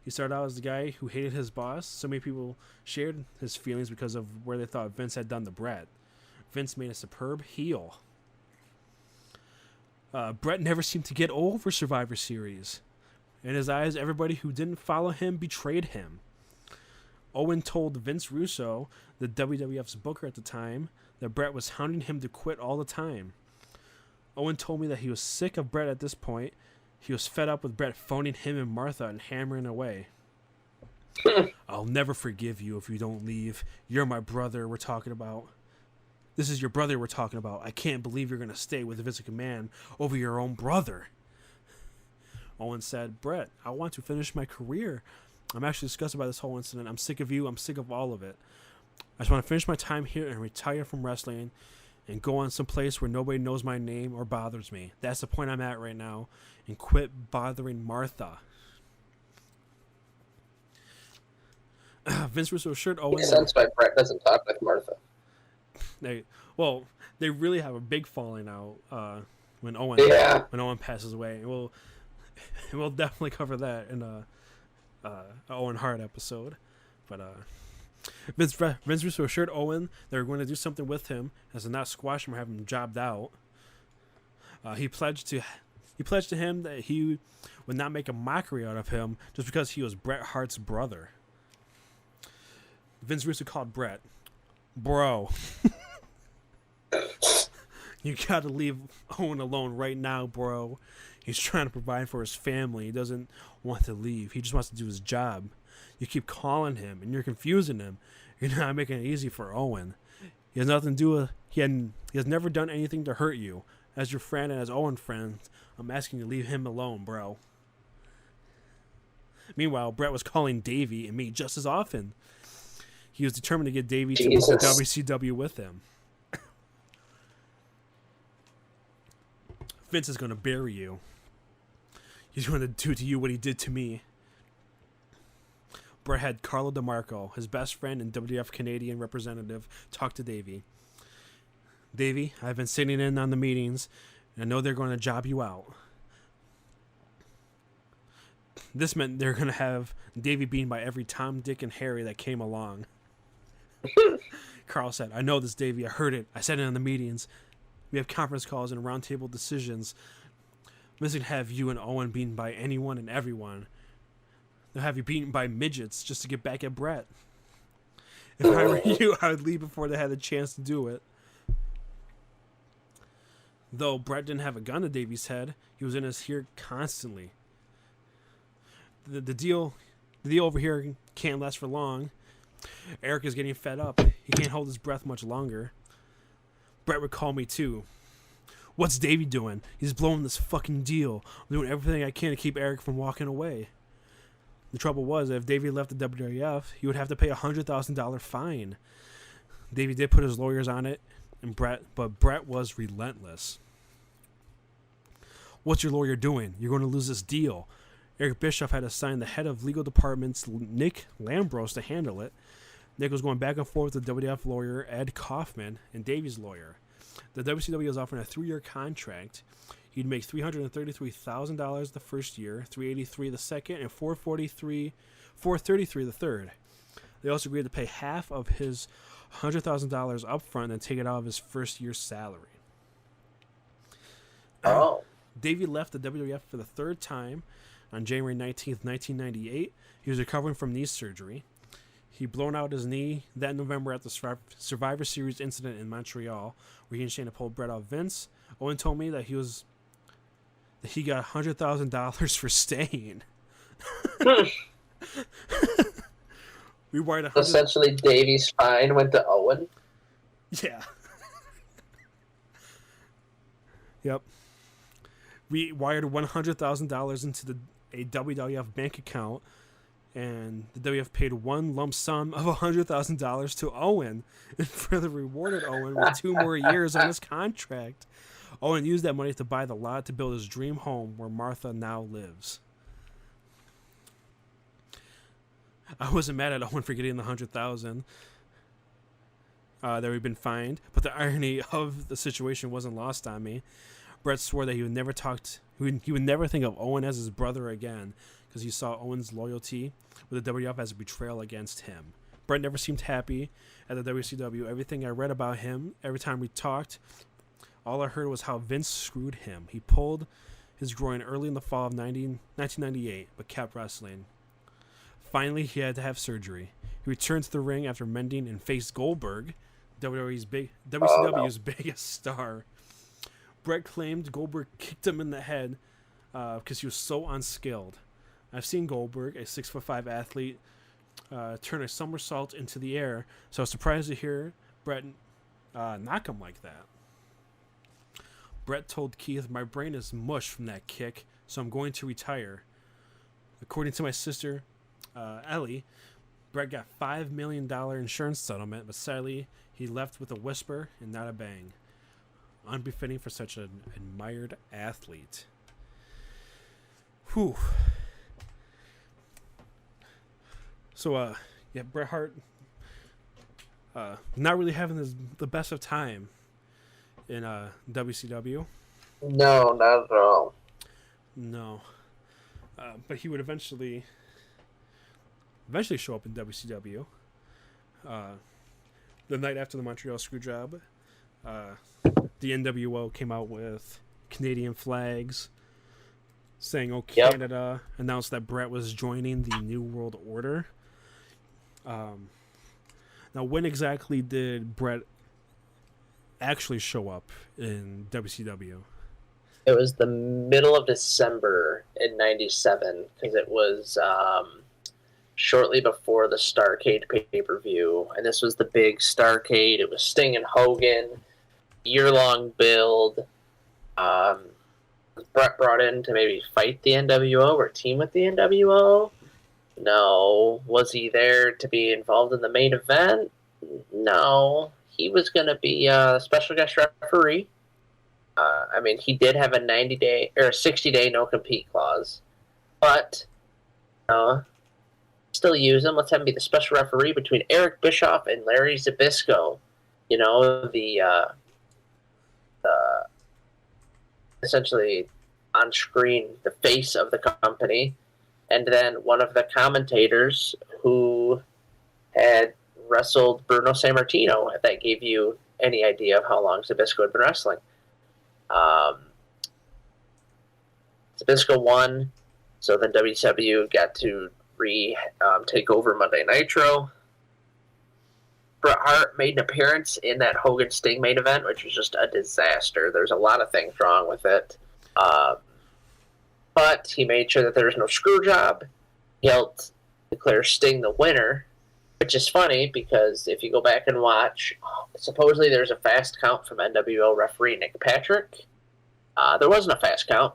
He started out as the guy who hated his boss. So many people shared his feelings because of where they thought Vince had done to Brett. Vince made a superb heel. Brett never seemed to get over Survivor Series. In his eyes, everybody who didn't follow him betrayed him. Owen told Vince Russo, the WWF's booker at the time, that Brett was hounding him to quit all the time. Owen told me that he was sick of Brett at this point. He was fed up with Brett phoning him and Martha and hammering away. "I'll never forgive you if you don't leave. You're my brother we're talking about. This is your brother we're talking about. I can't believe you're going to stay with Vince McMahon over your own brother." Owen said, "Brett, I want to finish my career. I'm actually disgusted by this whole incident. I'm sick of you. I'm sick of all of it. I just want to finish my time here and retire from wrestling and go on some place where nobody knows my name or bothers me. That's the point I'm at right now. And quit bothering Martha." Vince Russo assured Owen. Makes sense why Brett doesn't talk with Martha. They really have a big falling out when Owen passes away. And we'll definitely cover that in a Owen Hart episode. But Vince Russo assured Owen they were going to do something with him as to not squash him or have him jobbed out. He pledged to him that he would not make a mockery out of him just because he was Bret Hart's brother. Vince Russo called Bret, "Bro, you gotta leave Owen alone right now, bro. He's trying to provide for his family. He doesn't want to leave. He just wants to do his job. You keep calling him, and you're confusing him. You're not making it easy for Owen. He has nothing to do with... He has never done anything to hurt you. As your friend and as Owen's friend, I'm asking you to leave him alone, bro." Meanwhile, Bret was calling Davey and me just as often. He was determined to get Davey to the WCW with him. "Vince is going to bury you. He's going to do to you what he did to me." Bret had Carlo DeMarco, his best friend and WWF Canadian representative, talk to Davey. "Davey, I've been sitting in on the meetings, and I know they're going to job you out." This meant they're going to have Davey beaten by every Tom, Dick, and Harry that came along. Carl said, "I know this, Davey. I heard it. I said it in the meetings. We have conference calls and roundtable decisions. Vince can have you and Owen beaten by anyone and everyone. They'll have you beaten by midgets just to get back at Brett. If I were you, I would leave before they had the chance to do it. Though Brett didn't have a gun to Davy's head, he was in his ear constantly. The deal over here can't last for long. Eric is getting fed up. He can't hold his breath much longer. Brett would call me too. What's Davy doing? He's blowing this fucking deal. I'm doing everything I can to keep Eric from walking away. The trouble was that if Davy left the WWF, he would have to pay a $100,000 fine. Davy did put his lawyers on it, but Brett was relentless. What's your lawyer doing? You're going to lose this deal. Eric Bischoff had assigned the head of legal department's Nick Lambros to handle it. Nick was going back and forth with the WWF lawyer Ed Kaufman and Davy's lawyer. The WCW was offering a 3-year contract. He'd make $333,000 the first year, $383,000 the second, and $433,000 the third. They also agreed to pay half of his $100,000 up front and take it out of his first year's salary. Oh. Davey left the WWF for the third time on January 19th, 1998. He was recovering from knee surgery. He'd blown out his knee that November at the Survivor Series incident in Montreal, where he and Shayna pulled Brett out Vince. Owen told me that he got $100,000 for staying. We wired Essentially, Davy's fine went to Owen. Yeah. Yep. We wired $100,000 into a WWF bank account, and the WWF paid one lump sum of $100,000 to Owen, and further rewarded Owen with 2 more years on his contract. Owen used that money to buy the lot to build his dream home where Martha now lives. I wasn't mad at Owen for getting the $100,000 that we'd been fined, but the irony of the situation wasn't lost on me. Brett swore that he would never think of Owen as his brother again, because he saw Owen's loyalty with the WWF as a betrayal against him. Brett never seemed happy at the WCW. Everything I read about him, every time we talked, all I heard was how Vince screwed him. He pulled his groin early in the fall of 1998, but kept wrestling. Finally, he had to have surgery. He returned to the ring after mending and faced Goldberg, WCW's biggest star. Brett claimed Goldberg kicked him in the head because he was so unskilled. I've seen Goldberg, a 6'5" athlete, turn a somersault into the air, so I was surprised to hear Brett knock him like that. Brett told Keith, "My brain is mush from that kick, so I'm going to retire." According to my sister, Ellie, Brett got $5 million insurance settlement, but sadly, he left with a whisper and not a bang. Unbefitting for such an admired athlete. Whew. So, yeah, Bret Hart, not really having the best of time in WCW. No, not at all. No. But he would eventually show up in WCW. The night after the Montreal Screw Job, the NWO came out with Canadian flags saying, "Oh, Canada," announced that Brett was joining the New World Order. Now, when exactly did Brett actually show up in WCW? It was the middle of December in '97, because it was shortly before the Starrcade pay-per-view, and this was the big Starrcade. It was Sting and Hogan, year-long build. Brett brought in to maybe fight the NWO or team with the NWO? No. Was he there to be involved in the main event? No. He was going to be a special guest referee. I mean, he did have a 90-day or a 60-day no-compete clause, but still use him. Let's have him be the special referee between Eric Bischoff and Larry Zbyszko. You know, the essentially on screen, the face of the company, and then one of the commentators who had wrestled Bruno Sammartino, if that gave you any idea of how long Zbyszko had been wrestling. Zbyszko won, so then WCW got to take over Monday Nitro. Bret Hart made an appearance in that Hogan Sting main event, which was just a disaster. There's a lot of things wrong with it. But he made sure that there was no screw job. He helped declare Sting the winner, which is funny because if you go back and watch, supposedly there's a fast count from NWO referee Nick Patrick. There wasn't a fast count.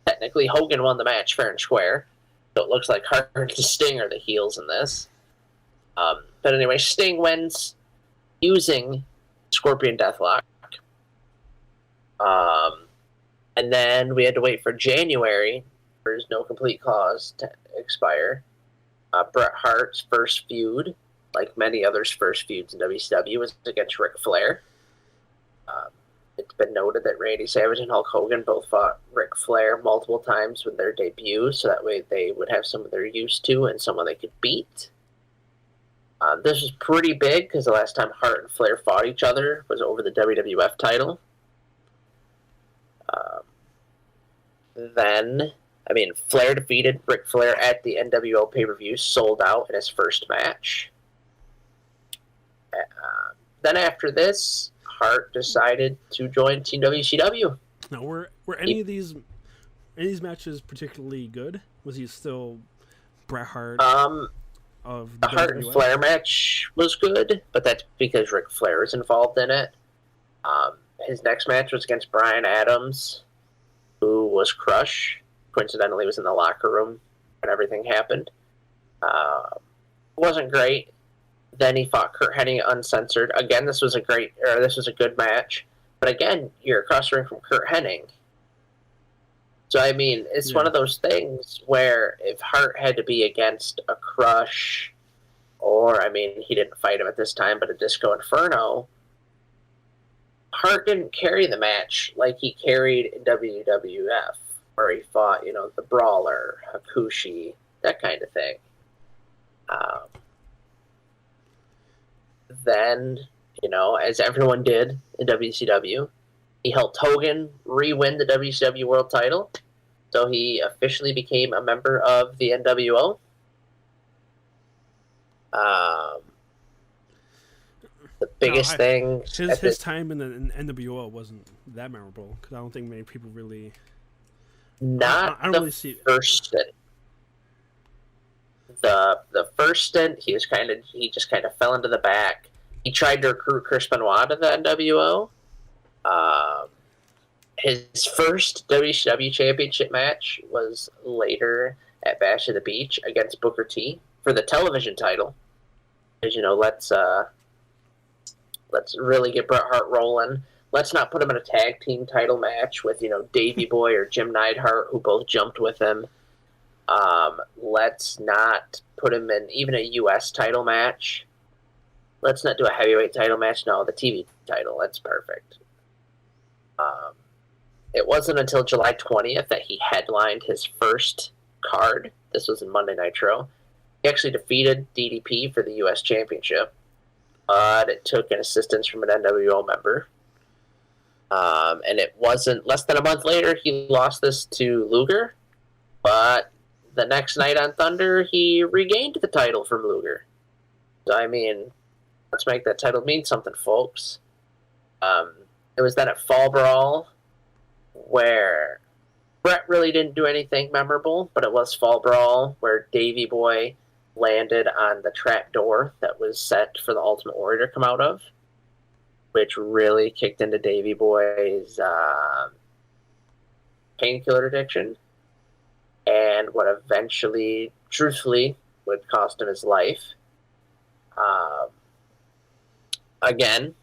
Technically, Hogan won the match fair and square, so it looks like Hart and Sting are the heels in this. But anyway, Sting wins using Scorpion Deathlock. And then we had to wait for January for his No Complete Cause to expire. Bret Hart's first feud, like many others' first feuds in WCW, was against Ric Flair. It's been noted that Randy Savage and Hulk Hogan both fought Ric Flair multiple times with their debuts, so that way they would have someone they're used to and someone they could beat. This was pretty big because the last time Hart and Flair fought each other was over the WWF title. Flair defeated Ric Flair at the NWO pay-per-view, sold out in his first match. Then after this, Hart decided to join Team WCW. Now, were any of these matches particularly good? Was he still Bret Hart? Of the Hart and Flair match was good, but that's because Ric Flair is involved in it. His next match was against Bryan Adams, who was Crush. Coincidentally, was in the locker room when everything happened. Wasn't great. Then he fought Curt Hennig uncensored. Again, this was a good match. But again, you're across the ring from Curt Hennig. So, it's one of those things where if Hart had to be against a Crush, or, he didn't fight him at this time, but a Disco Inferno, Hart didn't carry the match like he carried in WWF, where he fought, the Brawler, Hakushi, that kind of thing. Then, as everyone did in WCW, he helped Hogan re-win the WCW World title, so he officially became a member of the NWO. The biggest thing... His time in the NWO wasn't that memorable, because I don't think many people really... Not I don't really see it. First stint. The first stint, he just kind of fell into the back. He tried to recruit Chris Benoit to the NWO. His first WCW championship match was later at Bash at the Beach against Booker T for the television title. Because, let's really get Bret Hart rolling. Let's not put him in a tag team title match with, Davey Boy or Jim Neidhart, who both jumped with him. Let's not put him in even a U.S. title match. Let's not do a heavyweight title match. No, the TV title. That's perfect. It wasn't until July 20th that he headlined his first card. This was in Monday Nitro. He actually defeated DDP for the U.S. Championship. But it took an assistance from an NWO member. And it wasn't less than a month later, he lost this to Luger. But the next night on Thunder, he regained the title from Luger. So, let's make that title mean something, folks. It was then at Fall Brawl where Bret really didn't do anything memorable, but it was Fall Brawl where Davey Boy landed on the trap door that was set for the Ultimate Warrior to come out of, which really kicked into Davey Boy's painkiller addiction, and what eventually, truthfully, would cost him his life. Again,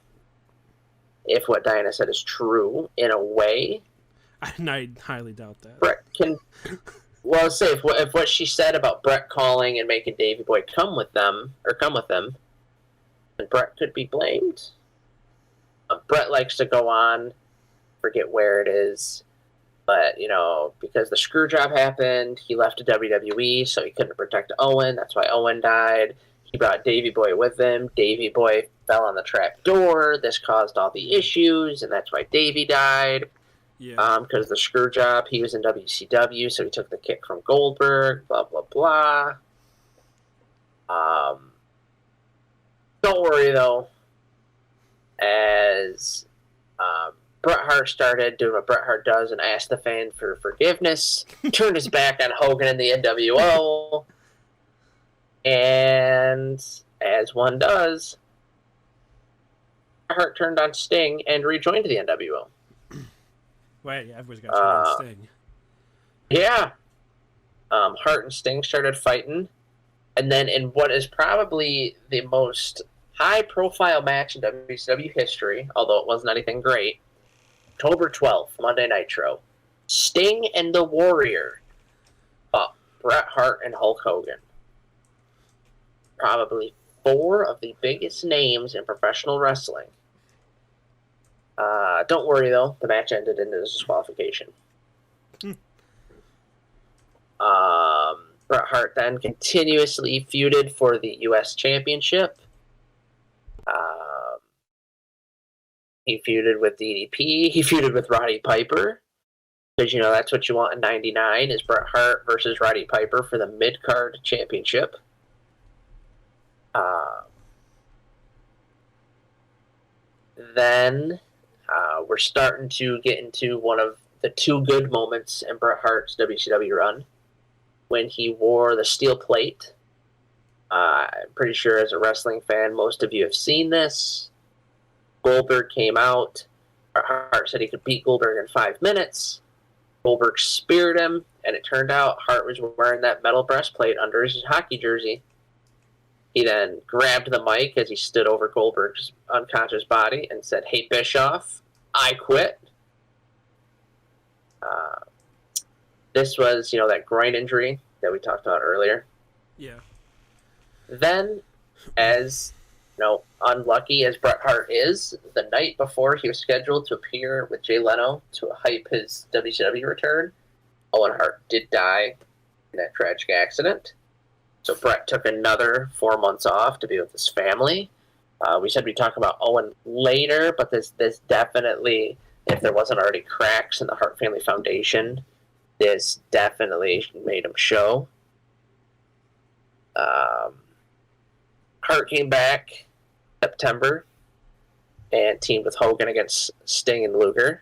if what Diana said is true, in a way, I highly doubt that. Bret can... Well, say if what she said about Bret calling and making Davey Boy come with them, then Bret could be blamed. Bret likes to go on, forget where it is, but, because the screw job happened, he left to WWE, so he couldn't protect Owen. That's why Owen died. He brought Davey Boy with him. Davey Boy fell on the trap door. This caused all the issues, and that's why Davey died. Yeah. Because the screw job, he was in WCW, so he took the kick from Goldberg, blah, blah, blah. Don't worry, though, as Bret Hart started doing what Bret Hart does and asked the fan for forgiveness, turned his back on Hogan and the NWO, and as one does, Bret Hart turned on Sting and rejoined the NWO. Wait, everybody's got to turn on Sting. Yeah. Hart and Sting started fighting, and then in what is probably the most high-profile match in WCW history, although it wasn't anything great, October 12th, Monday Nitro, Sting and the Warrior fought Bret Hart and Hulk Hogan. Probably 4 of the biggest names in professional wrestling. Don't worry, though. The match ended in a disqualification. Bret Hart then continuously feuded for the U.S. Championship. He feuded with DDP. He feuded with Roddy Piper. Because, that's what you want in 99 is Bret Hart versus Roddy Piper for the mid-card championship. Then we're starting to get into one of the 2 good moments in Bret Hart's WCW run when he wore the steel plate. I'm pretty sure as a wrestling fan, most of you have seen this. Goldberg came out. Hart said he could beat Goldberg in 5 minutes. Goldberg speared him, and it turned out Hart was wearing that metal breastplate under his hockey jersey. He then grabbed the mic as he stood over Goldberg's unconscious body and said, "Hey, Bischoff, I quit." This was, that groin injury that we talked about earlier. Yeah. Then, as unlucky as Bret Hart is, the night before he was scheduled to appear with Jay Leno to hype his WCW return, Owen Hart did die in that tragic accident. So Bret took another 4 months off to be with his family. We said we'd talk about Owen later, but this definitely, if there wasn't already cracks in the Hart Family Foundation, this definitely made him show. Hart came back September and teamed with Hogan against Sting and Luger.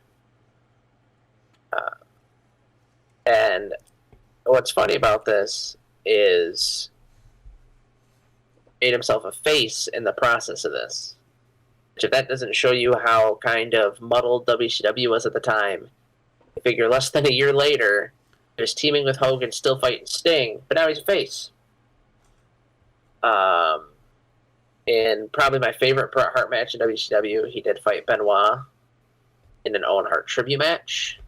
And what's funny about this is made himself a face in the process of this. Which, if that doesn't show you how kind of muddled WCW was at the time, you figure less than a year later, he was teaming with Hogan, still fighting Sting, but now he's a face. In probably my favorite Bret Hart match in WCW, he did fight Benoit in an Owen Hart tribute match.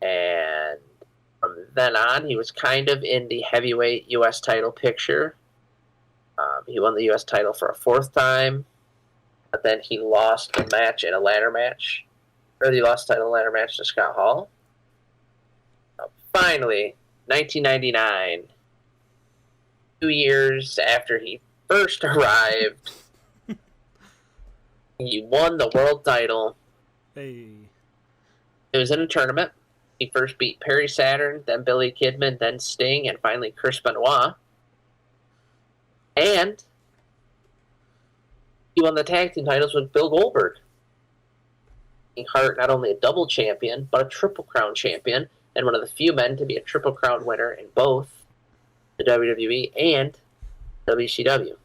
And from then on, he was kind of in the heavyweight U.S. title picture. He won the U.S. title for a 4th time, but then he lost the match in a ladder match. Or he lost the title in a ladder match to Scott Hall. Finally, 1999, 2 years after he first arrived, he won the world title. Hey. It was in a tournament. He first beat Perry Saturn, then Billy Kidman, then Sting, and finally Chris Benoit. And he won the tag team titles with Bill Goldberg. Making Hart not only a double champion, but a Triple Crown champion, and one of the few men to be a Triple Crown winner in both the WWE and WCW.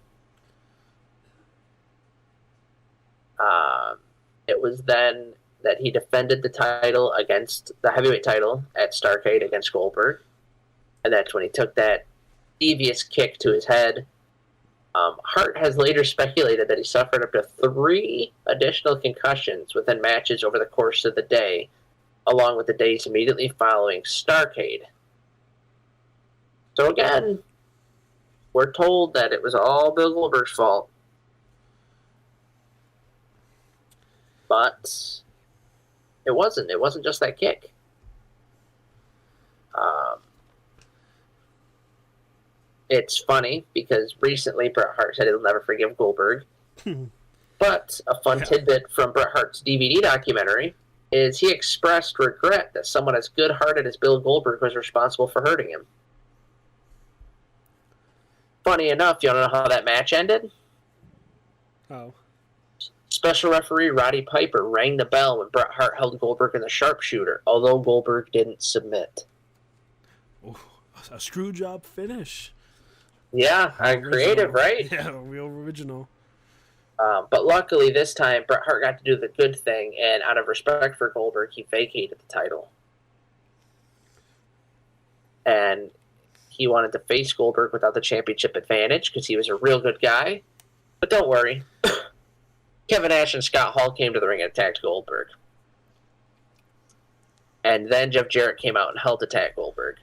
It was then that he defended the title against the heavyweight title at Starrcade against Goldberg. And that's when he took that devious kick to his head. Hart has later speculated that he suffered up to 3 additional concussions within matches over the course of the day, along with the days immediately following Starrcade. So again, we're told that it was all Bill Goldberg's fault. But it wasn't. It wasn't just that kick. It's funny because recently Bret Hart said he'll never forgive Goldberg. But a fun tidbit from Bret Hart's DVD documentary is he expressed regret that someone as good-hearted as Bill Goldberg was responsible for hurting him. Funny enough, you want to know how that match ended? Oh. Special referee Roddy Piper rang the bell when Bret Hart held Goldberg in the sharpshooter, although Goldberg didn't submit. Oh, a screw job finish. Yeah, Original. creative, right? Yeah, real original. But luckily this time, Bret Hart got to do the good thing, and out of respect for Goldberg, he vacated the title. And he wanted to face Goldberg without the championship advantage because he was a real good guy. But don't worry. Kevin Nash and Scott Hall came to the ring and attacked Goldberg. And then Jeff Jarrett came out and helped attack Goldberg.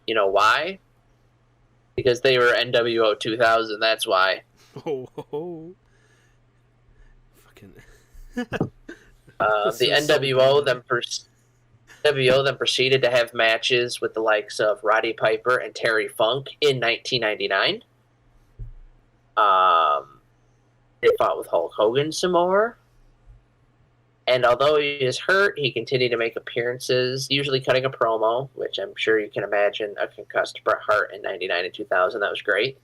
You know why? Because they were NWO 2000, that's why. Oh. Fucking. The NWO then proceeded to have matches with the likes of Roddy Piper and Terry Funk in 1999. They fought with Hulk Hogan some more. And although he is hurt, he continued to make appearances, usually cutting a promo, which I'm sure you can imagine a concussed Bret Hart in 99 and 2000. That was great.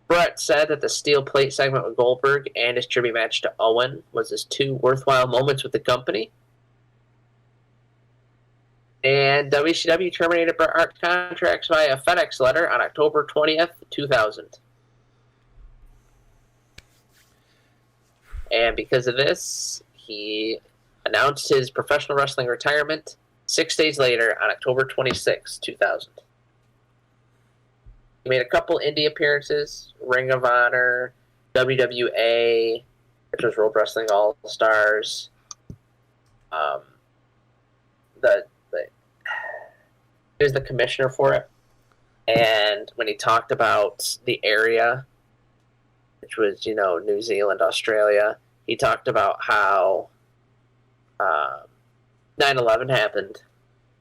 Bret said that the steel plate segment with Goldberg and his tribute match to Owen was his two worthwhile moments with the company. And WCW terminated Bret Hart's contracts via a FedEx letter on October 20th, 2000. And because of this, he announced his professional wrestling retirement 6 days later on October 26, 2000. He made a couple indie appearances, Ring of Honor, WWA, which was World Wrestling All-Stars. He was the commissioner for it. And when he talked about the area, which was, New Zealand, Australia, he talked about how 9/11 happened,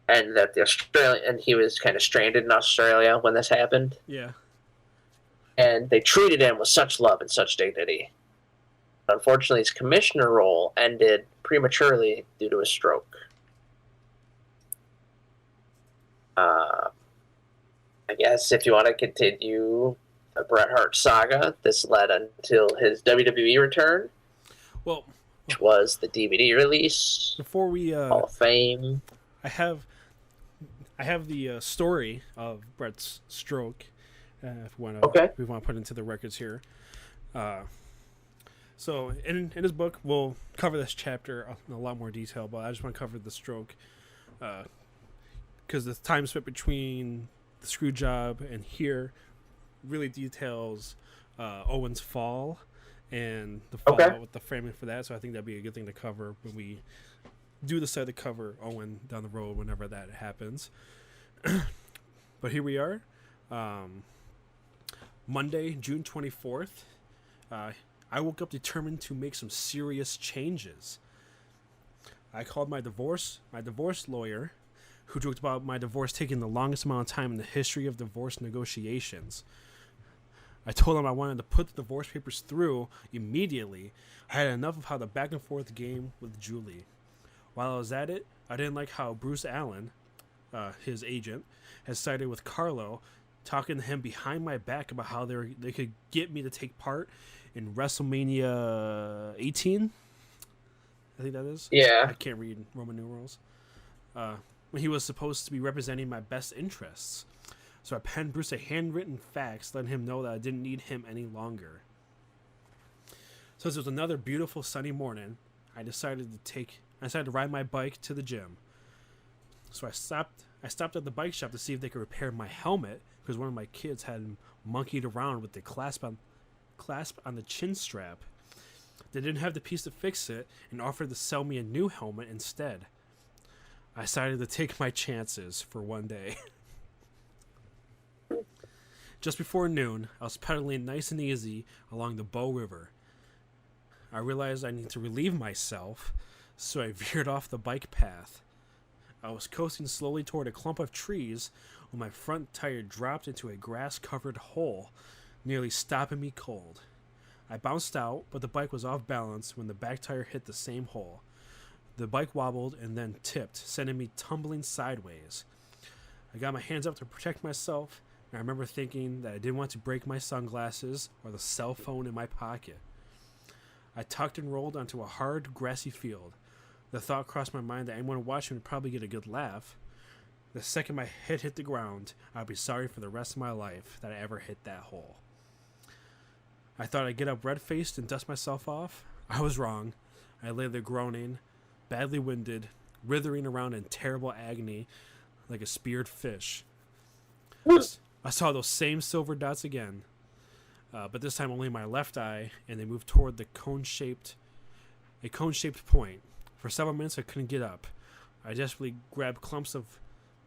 and that he was kind of stranded in Australia when this happened. Yeah. And they treated him with such love and such dignity. Unfortunately, his commissioner role ended prematurely due to a stroke. I guess if you want to continue the Bret Hart saga, this led until his WWE return, which was the DVD release. Before we Hall of Fame. I have the story of Bret's stroke. If we want to put into the records here. So in his book, we'll cover this chapter in a lot more detail, but I just want to cover the stroke because the time spent between the screw job and here really details Owen's fall and the fallout with the framing for that. So I think that'd be a good thing to cover when we do decide to cover Owen down the road whenever that happens. But here we are, Monday, June 24th. I woke up determined to make some serious changes. I called my divorce lawyer, who joked about my divorce taking the longest amount of time in the history of divorce negotiations. I told him I wanted to put the divorce papers through immediately. I had enough of how the back and forth game with Julie. While I was at it, I didn't like how Bruce Allen, his agent, had sided with Carlo, talking to him behind my back about how they could get me to take part in WrestleMania 18. I think that is. Yeah. I can't read Roman numerals. When he was supposed to be representing my best interests. So I penned Bruce a handwritten fax letting him know that I didn't need him any longer. So it was another beautiful sunny morning. I decided to ride my bike to the gym. So I stopped at the bike shop to see if they could repair my helmet because one of my kids had monkeyed around with the clasp on the chin strap. They didn't have the piece to fix it and offered to sell me a new helmet instead. I decided to take my chances for one day. Just before noon, I was pedaling nice and easy along the Bow River. I realized I need to relieve myself, so I veered off the bike path. I was coasting slowly toward a clump of trees when my front tire dropped into a grass-covered hole, nearly stopping me cold. I bounced out, but the bike was off balance when the back tire hit the same hole. The bike wobbled and then tipped, sending me tumbling sideways. I got my hands up to protect myself, and I remember thinking that I didn't want to break my sunglasses or the cell phone in my pocket. I tucked and rolled onto a hard, grassy field. The thought crossed my mind that anyone watching would probably get a good laugh. The second my head hit the ground, I'd be sorry for the rest of my life that I ever hit that hole. I thought I'd get up red-faced and dust myself off. I was wrong. I lay there groaning, badly winded, writhing around in terrible agony like a speared fish. I saw those same silver dots again, but this time only in my left eye, and they moved toward a cone-shaped point. For several minutes I couldn't get up. I desperately grabbed clumps of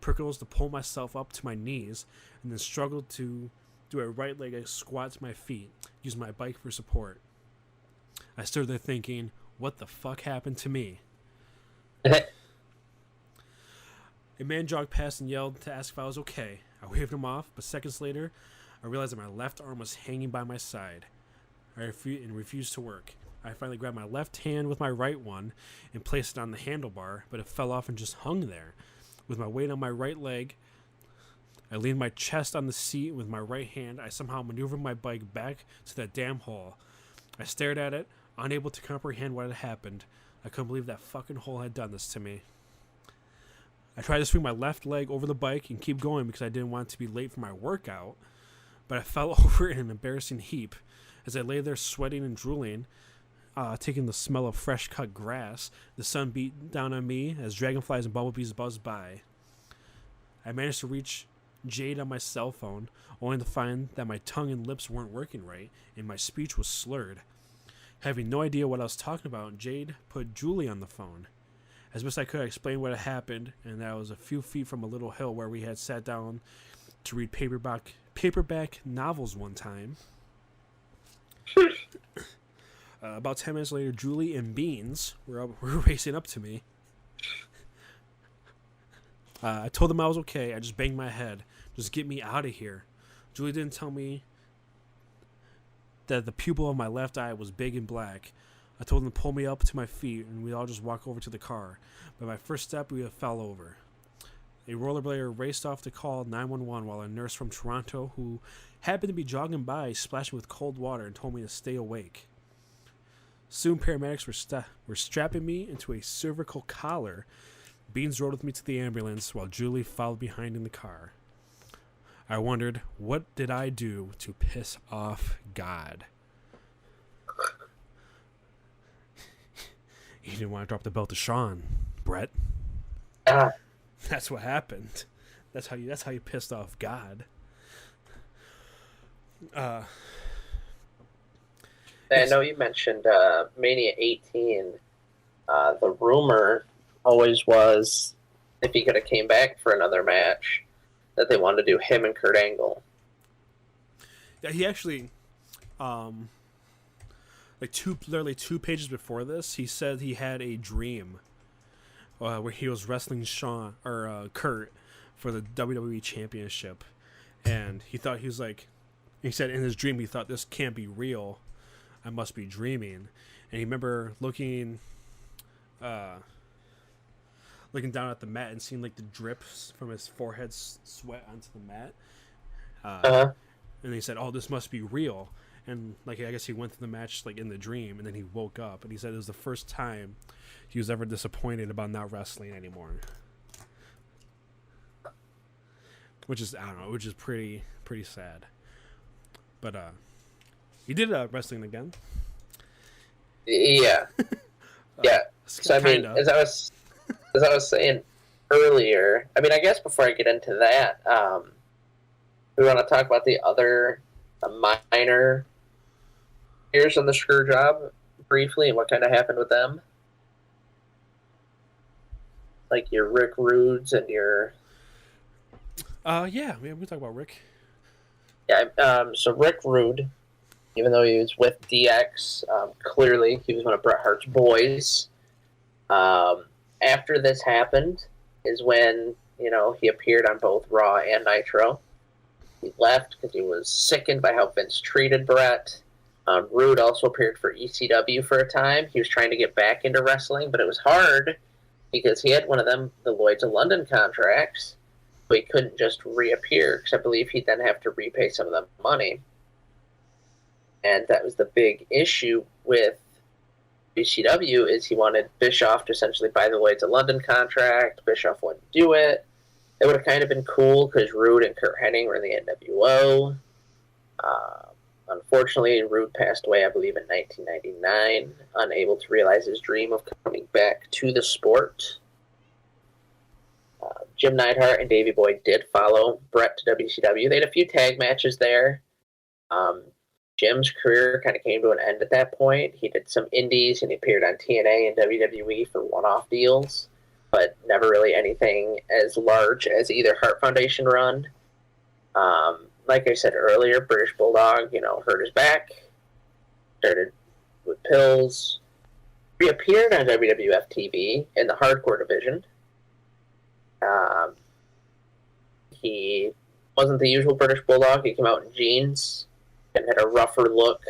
prickles to pull myself up to my knees, and then struggled to do a right-legged squat to my feet, using my bike for support. I stood there thinking, what the fuck happened to me? A man jogged past and yelled to ask if I was okay. I waved him off, but seconds later, I realized that my left arm was hanging by my side. I refused to work. I finally grabbed my left hand with my right one and placed it on the handlebar, but it fell off and just hung there. With my weight on my right leg, I leaned my chest on the seat. With my right hand, I somehow maneuvered my bike back to that damn hole. I stared at it, unable to comprehend what had happened. I couldn't believe that fucking hole had done this to me. I tried to swing my left leg over the bike and keep going because I didn't want to be late for my workout, but I fell over in an embarrassing heap. As I lay there sweating and drooling, taking the smell of fresh-cut grass, the sun beat down on me as dragonflies and bumblebees buzzed by. I managed to reach Jade on my cell phone, only to find that my tongue and lips weren't working right, and my speech was slurred. Having no idea what I was talking about, Jade put Julie on the phone. As best I could, I explained what had happened, and that I was a few feet from a little hill where we had sat down to read paperback novels one time. About 10 minutes later, Julie and Beans were racing up to me. I told them I was okay. I just banged my head. Just get me out of here. Julie didn't tell me that the pupil of my left eye was big and black. I told them to pull me up to my feet, and we'd all just walk over to the car. By my first step, we fell over. A rollerblader raced off to call 911 while a nurse from Toronto, who happened to be jogging by, splashed me with cold water and told me to stay awake. Soon, paramedics were strapping me into a cervical collar. Beans rode with me to the ambulance while Julie followed behind in the car. I wondered, what did I do to piss off God? He didn't want to drop the belt to Sean, Brett. That's what happened. That's how you pissed off God. I know you mentioned Mania 18. The rumor always was, if he could have came back for another match, that they wanted to do him and Kurt Angle. Yeah, he actually, literally 2 pages before this, he said he had a dream where he was wrestling Kurt for the WWE Championship, and he said in his dream he thought, this can't be real, I must be dreaming. And he remember looking down at the mat and seeing like the drips from his forehead sweat onto the mat. And he said, oh, this must be real. And like, I guess he went through the match like in the dream, and then he woke up, and he said it was the first time he was ever disappointed about not wrestling anymore. Which is, I don't know, which is pretty sad. But he did wrestling again. Yeah. Yeah. So I mean, as I was saying earlier, I mean, I guess before I get into that, we want to talk about the other minor years on the Screw Job briefly and what kind of happened with them. Like your Rick Rudes and your... yeah, we can talk about Rick. Yeah, so Rick Rude, even though he was with DX, clearly he was one of Bret Hart's boys. After this happened is when, he appeared on both Raw and Nitro. He left because he was sickened by how Vince treated Bret. Rude also appeared for ECW for a time. He was trying to get back into wrestling, but it was hard because he had one of them, the Lloyds of London contracts, so he couldn't just reappear because I believe he'd then have to repay some of the money. And that was the big issue with ECW is he wanted Bischoff to essentially buy the Lloyds of London contract. Bischoff wouldn't do it. It would have kind of been cool because Rude and Kurt Hennig were in the NWO. Unfortunately, Rude passed away, I believe, in 1999, unable to realize his dream of coming back to the sport. Jim Neidhart and Davey Boy did follow Brett to WCW. They had a few tag matches there. Jim's career kind of came to an end at that point. He did some indies and he appeared on TNA and WWE for one-off deals, but never really anything as large as either Hart Foundation run. Like I said earlier, British Bulldog, hurt his back, started with pills, reappeared on WWF TV in the hardcore division. He wasn't the usual British Bulldog. He came out in jeans and had a rougher look.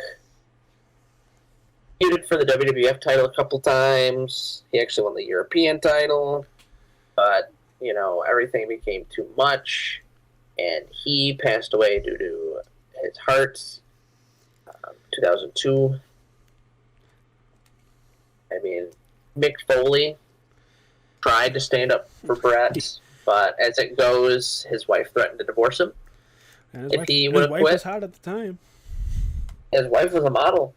Feuded for the WWF title a couple times. He actually won the European title, but everything became too much. And he passed away due to his heart, 2002. Mick Foley tried to stand up for Brett, but as it goes, his wife threatened to divorce him. And He his would have wife quit. was hot at the time. His wife was a model.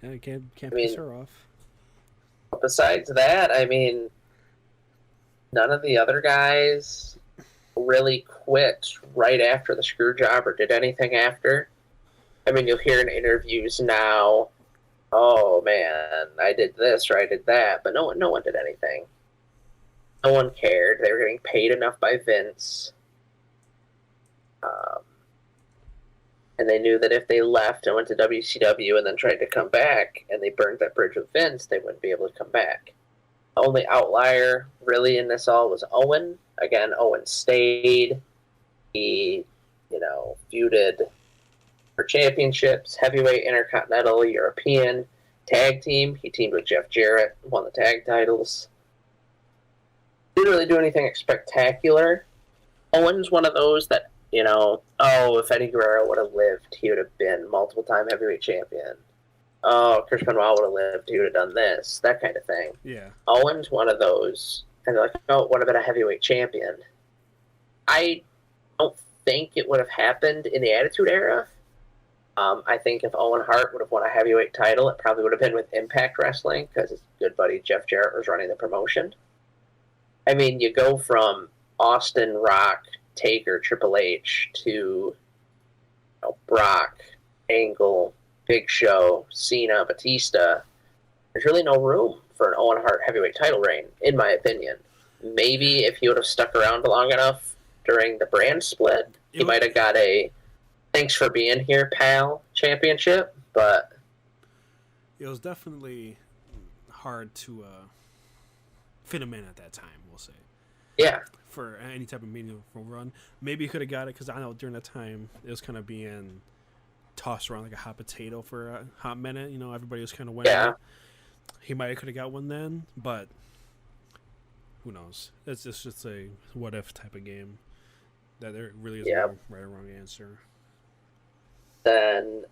Yeah, you can't piss her off. Besides that, none of the other guys really quit right after the screw job or did anything after. You'll hear in interviews now, oh man, I did this or I did that, but no one did anything. No one cared. They were getting paid enough by Vince. And they knew that if they left and went to WCW and then tried to come back and they burned that bridge with Vince, they wouldn't be able to come back. The only outlier really in this all was Owen. Again, Owen stayed. He, feuded for championships, heavyweight, intercontinental, European, tag team. He teamed with Jeff Jarrett, won the tag titles. Didn't really do anything spectacular. Owen's one of those that, if Eddie Guerrero would have lived, he would have been multiple-time heavyweight champion. Oh, Chris Benoit would have lived, he would have done this, that kind of thing. Yeah. Owen's one of those, and they're like, oh, what about a heavyweight champion? I don't think it would have happened in the Attitude Era. I think if Owen Hart would have won a heavyweight title, it probably would have been with Impact Wrestling, because his good buddy Jeff Jarrett was running the promotion. You go from Austin, Rock, Taker, Triple H to Brock, Angle, Big Show, Cena, Batista. There's really no room for an Owen Hart heavyweight title reign, in my opinion. Maybe if he would have stuck around long enough during the brand split, he might have got a thanks for being here, pal championship, but it was definitely hard to fit him in at that time, we'll say. Yeah. For any type of meaningful run. Maybe he could have got it, because I know during that time it was kind of being tossed around like a hot potato for a hot minute. Everybody was kind of winning. Yeah. He might have could have got one then, but who knows? It's just a what if type of game. That there really is no right or wrong answer. Then,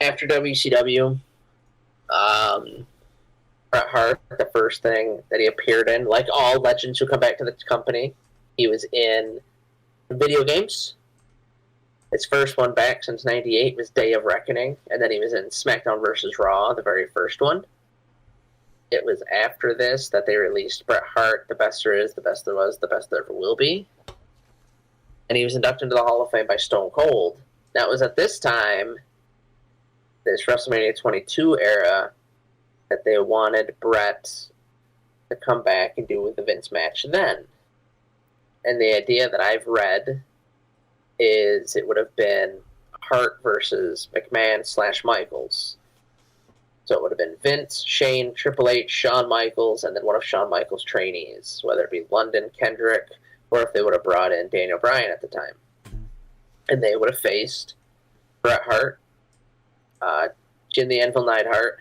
after WCW, Bret Hart, the first thing that he appeared in, like all legends who come back to the company, he was in video games. His first one back since '98 was Day of Reckoning, and then he was in SmackDown vs. Raw, the very first one. It was after this that they released Bret Hart, The Best There Is, The Best There Was, The Best There Ever Will Be. And he was inducted into the Hall of Fame by Stone Cold. That was at this time, this WrestleMania 22 era, that they wanted Bret to come back and do the Vince match then. And the idea that I've read is it would have been Hart versus McMahon/Michaels. So it would have been Vince, Shane, Triple H, Shawn Michaels, and then one of Shawn Michaels' trainees, whether it be London, Kendrick, or if they would have brought in Daniel Bryan at the time. And they would have faced Bret Hart, Jim the Anvil Neidhart,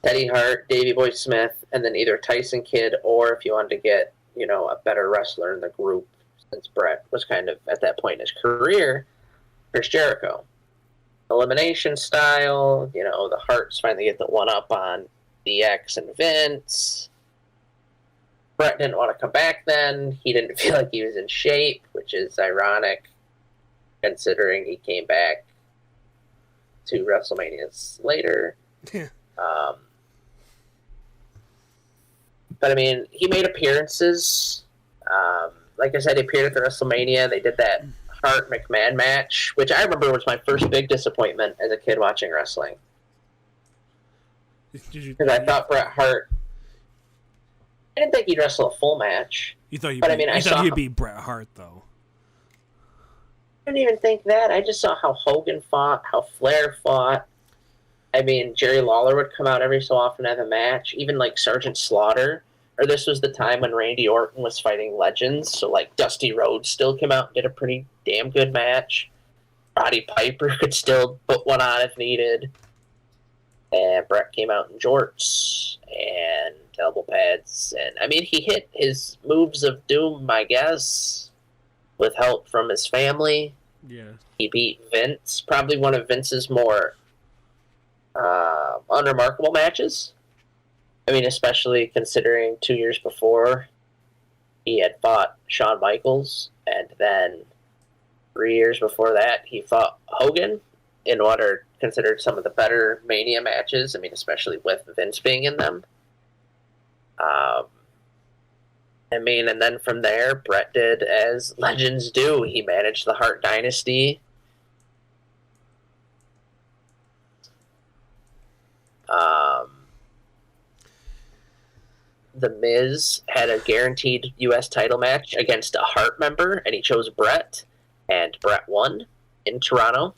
Teddy Hart, Davey Boy Smith, and then either Tyson Kidd, or if you wanted to get, a better wrestler in the group, since Bret was kind of at that point in his career, Chris Jericho. Elimination style, the Harts finally get the one up on DX and Vince. Bret didn't want to come back then. He didn't feel like he was in shape, which is ironic considering he came back 2 WrestleManias later. But I mean, he made appearances. Like I said, he appeared at the WrestleMania. They did that Hart McMahon match, which I remember was my first big disappointment as a kid watching wrestling. Because I thought Bret Hart, I didn't think he'd wrestle a full match. You thought he'd beat Bret Hart, though. I didn't even think that. I just saw how Hogan fought, how Flair fought. I mean, Jerry Lawler would come out every so often and have a match. Even like Sergeant Slaughter. Or this was the time when Randy Orton was fighting legends. So like Dusty Rhodes still came out and did a pretty damn good match. Roddy Piper could still put one on if needed. And Bret came out in jorts and elbow pads. And I mean, he hit his moves of doom, I guess, with help from his family. Yeah. He beat Vince. Probably one of Vince's more unremarkable matches. I mean, especially considering 2 years before he had fought Shawn Michaels, and then 3 years before that he fought Hogan in what are considered some of the better Mania matches. I mean, especially with Vince being in them. And then from there, Bret did as legends do. He managed the Hart Dynasty. The Miz had a guaranteed U.S. title match against a Hart member, and he chose Bret, and Bret won in Toronto.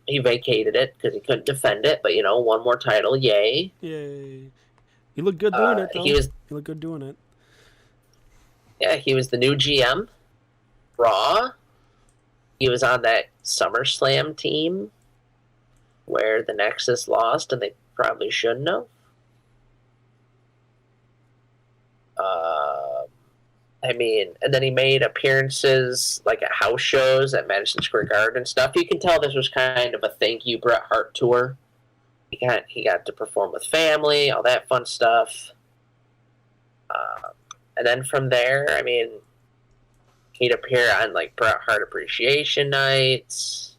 He vacated it because he couldn't defend it, but, one more title, yay. Yay. He looked good doing it, though. He looked good doing it. Yeah, he was the new GM. Raw. He was on that SummerSlam team where the Nexus lost, and they probably shouldn't have. And then he made appearances like at house shows at Madison Square Garden and stuff. You can tell this was kind of a thank you Bret Hart tour. He got to perform with family, all that fun stuff. And then from there, he'd appear on like Bret Hart Appreciation Nights.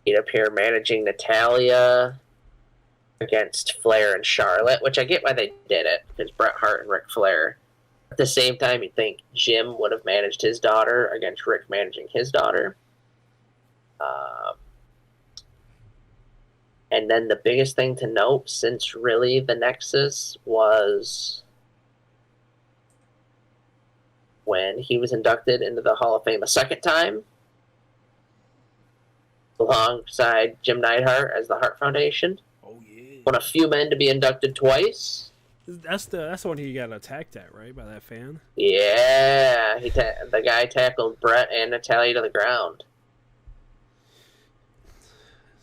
He'd appear managing Natalya against Flair and Charlotte, which I get why they did it, because Bret Hart and Ric Flair. At the same time, you'd think Jim would have managed his daughter against Rick managing his daughter. And then the biggest thing to note, since really the Nexus, was when he was inducted into the Hall of Fame a second time, alongside Jim Neidhart as the Hart Foundation. Oh yeah. One of few men to be inducted twice. That's the one he got attacked at, right, by that fan? Yeah, the guy tackled Bret and Natalya to the ground.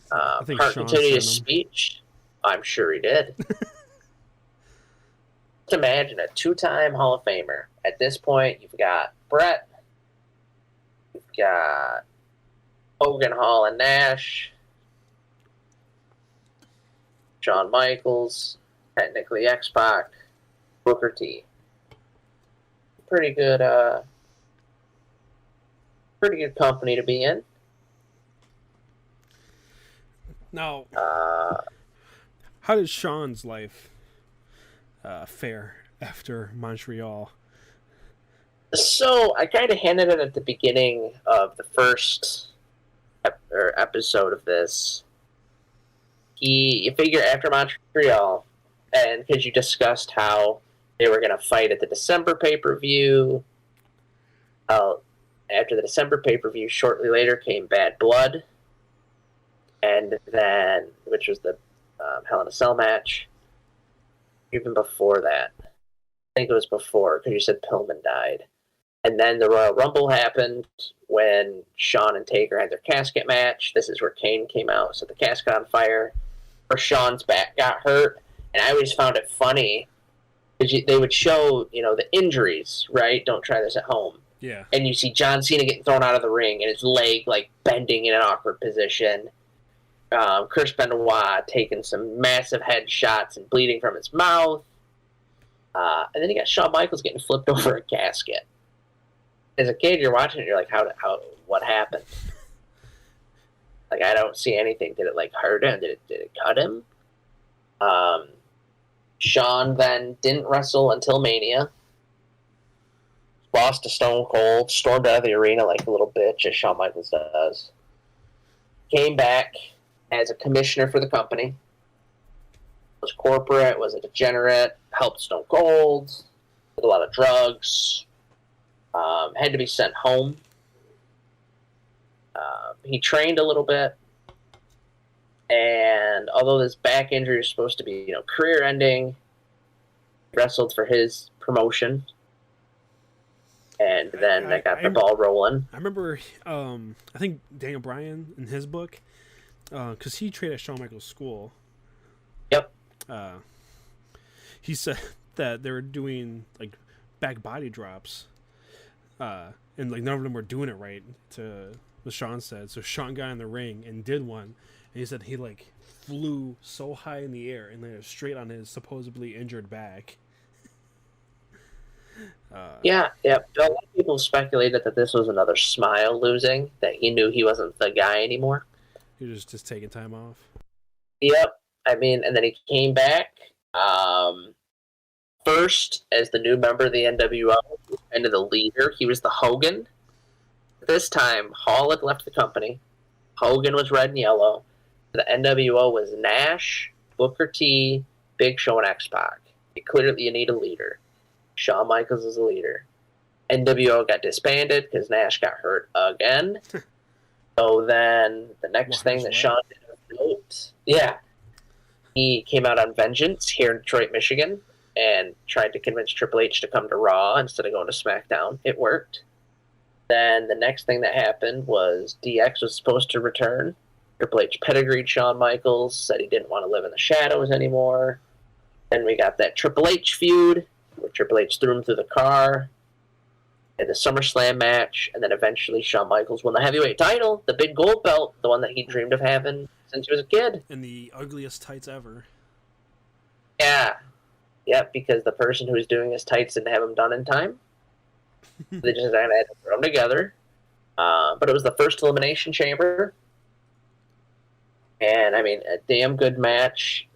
Hart continued his speech. I'm sure he did. Just imagine a 2-time Hall of Famer. At this point, you've got Bret, you've got Hogan, Hall, and Nash, Shawn Michaels, technically X-Pac, Booker T. Pretty good company to be in. Now, how did Shawn's life fare after Montreal? So I kind of hinted it at the beginning of the first episode of this. You figure after Montreal, and because you discussed how they were going to fight at the December pay-per-view. After the December pay-per-view, shortly later came Bad Blood. And then, which was the Hell in a Cell match. Even before that. I think it was before, because you said Pillman died. And then the Royal Rumble happened when Shawn and Taker had their casket match. This is where Kane came out, set the casket on fire. Where Shawn's back got hurt. And I always found it funny because they would show, the injuries, right? Don't try this at home. Yeah. And you see John Cena getting thrown out of the ring and his leg, bending in an awkward position. Chris Benoit taking some massive headshots and bleeding from his mouth. And then you got Shawn Michaels getting flipped over a casket. As a kid, you're watching it, you're like, what happened? I don't see anything. Did it, hurt him? Did it cut him? Shawn then didn't wrestle until Mania. Lost to Stone Cold. Stormed out of the arena like a little bitch, as Shawn Michaels does. Came back as a commissioner for the company. Was corporate, was a degenerate, helped Stone Cold, did a lot of drugs, had to be sent home. He trained a little bit, and although this back injury is supposed to be, career-ending, he wrestled for his promotion, and then they got the ball rolling. I remember, I think Daniel Bryan in his book, because he trained at Shawn Michaels' school. Yep. He said that they were doing back body drops, and none of them were doing it right. To what Shawn said, so Shawn got in the ring and did one, and he said he flew so high in the air and landed straight on his supposedly injured back. Yeah. A lot of people speculated that this was another Smile losing, that he knew he wasn't the guy anymore. He was just taking time off. Yep. And then he came back first as the new member of the NWO, and the leader. He was the Hogan. This time, Hall had left the company. Hogan was red and yellow. The NWO was Nash, Booker T, Big Show, and X-Pac. You need a leader. Shawn Michaels is a leader. NWO got disbanded because Nash got hurt again. So then the next thing that Shawn did of note, he came out on Vengeance here in Detroit, Michigan, and tried to convince Triple H to come to Raw instead of going to SmackDown. It worked. Then the next thing that happened was DX was supposed to return. Triple H pedigreed Shawn Michaels, said he didn't want to live in the shadows anymore. Then we got that Triple H feud, where Triple H threw him through the car, and the SummerSlam match, and then eventually Shawn Michaels won the heavyweight title, the big gold belt, the one that he dreamed of having since he was a kid. In the ugliest tights ever. Yeah. Yep, because the person who was doing his tights didn't have them done in time. They just had to throw them together. But it was the first Elimination Chamber. And, a damn good match.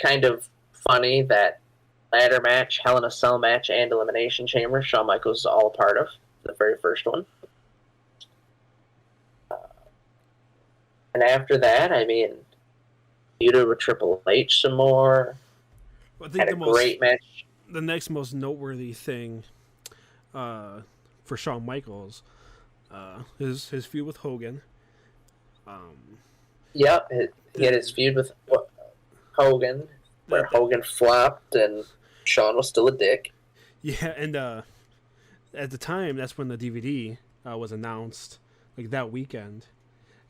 Kind of funny that ladder match, Hell in a Cell match, and Elimination Chamber, Shawn Michaels was all a part of, the very first one. And after that, feuded with Triple H some more. I think had a great match. The next most noteworthy thing for Shawn Michaels is his feud with Hogan. Yep, he had his feud with Hogan, where Hogan flopped and Shawn was still a dick. Yeah, and at the time, that's when the DVD was announced, that weekend,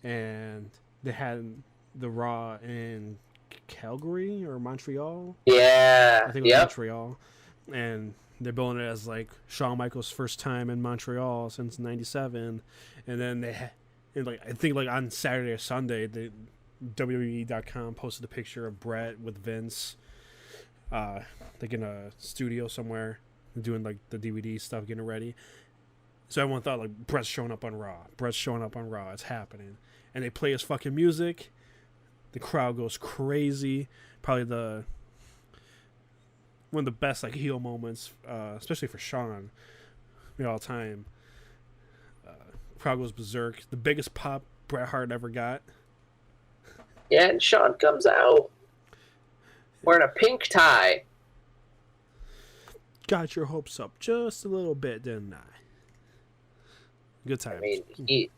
and they had the Raw in Calgary or Montreal. Yeah, I think it was Montreal, and they're billing it as Shawn Michaels' first time in Montreal since '97, and then I think on Saturday or Sunday, the WWE.com posted a picture of Brett with Vince, in a studio somewhere, doing the DVD stuff, getting ready. So everyone thought Brett's showing up on Raw. It's happening, and they play his fucking music. The crowd goes crazy. Probably one of the best heel moments, especially for Shawn, all time. Crowd goes berserk. The biggest pop Bret Hart ever got. Yeah, and Shawn comes out wearing a pink tie. Got your hopes up just a little bit, didn't I? Good time. It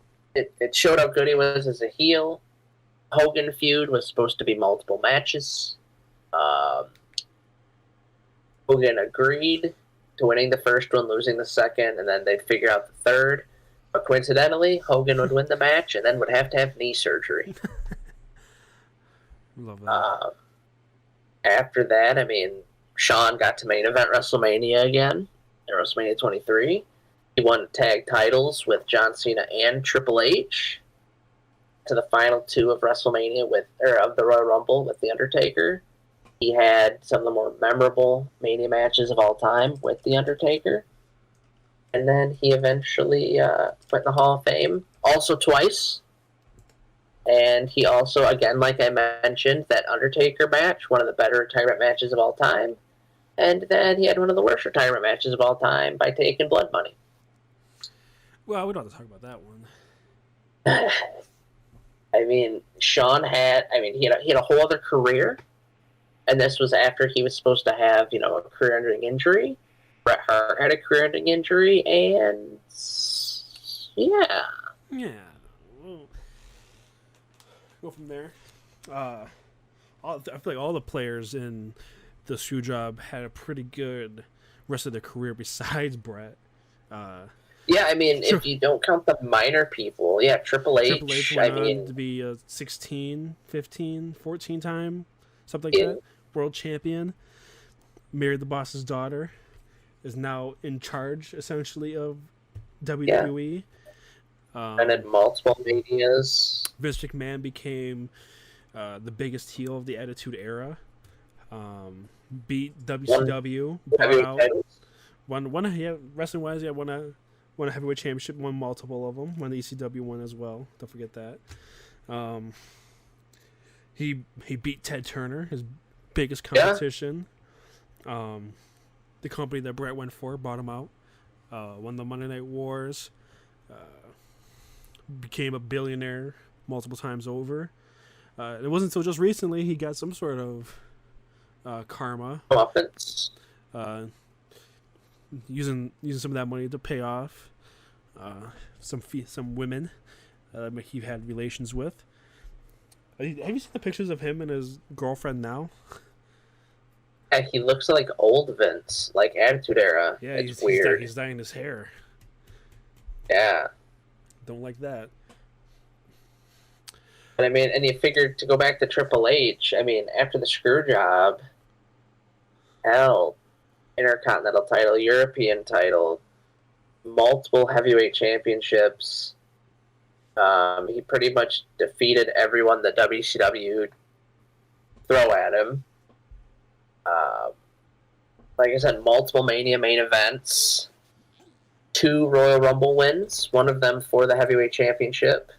showed how good he was as a heel. Hogan feud was supposed to be multiple matches. Hogan agreed to winning the first one, losing the second, and then they'd figure out the third. But coincidentally, Hogan would win the match and then would have to have knee surgery. Love that. After that, I mean, Shawn got to main event WrestleMania again in WrestleMania 23. He won tag titles with John Cena and Triple H to the final two of WrestleMania of the Royal Rumble with The Undertaker. He had some of the more memorable Mania matches of all time with The Undertaker. And then he eventually went in the Hall of Fame, also twice. And he also, again, like I mentioned, that Undertaker match, one of the better retirement matches of all time. And then he had one of the worst retirement matches of all time by taking blood money. Well, we don't have to talk about that one. I mean, Shawn had he had a whole other career. And this was after he was supposed to have, a career-ending injury. Bret Hart had a career-ending injury, and yeah. Yeah. We'll go from there. I feel like all the players in the Screw Job had a pretty good rest of their career besides Bret. Yeah, I mean, if you don't count the minor people, yeah, Triple H. Triple H went on to be a 16, 15, 14 time, something like that. World champion. Married the boss's daughter. Is now in charge, essentially, of WWE. And had multiple manias. Vince McMahon became the biggest heel of the Attitude Era. Beat WCW. Wrestling wise, won a heavyweight championship, won multiple of them, won the ECW one as well. Don't forget that. He beat Ted Turner, his biggest competition. The company that Bret went for bought him out. Won the Monday Night Wars. Became a billionaire multiple times over. It wasn't until just recently he got some sort of karma. Profits. Using some of that money to pay off some women he had relations with. Have you seen the pictures of him and his girlfriend now? Yeah, he looks like old Vince, like Attitude Era. Yeah, it's weird. He's dyeing his hair. Yeah. Don't like that. But I mean, and you figured to go back to Triple H, I mean, after the Screw Job, hell, Intercontinental title, European title, multiple heavyweight championships. He pretty much defeated everyone the WCW throw at him. Like I said, multiple Mania main events, 2 Royal Rumble wins, one of them for the heavyweight championship.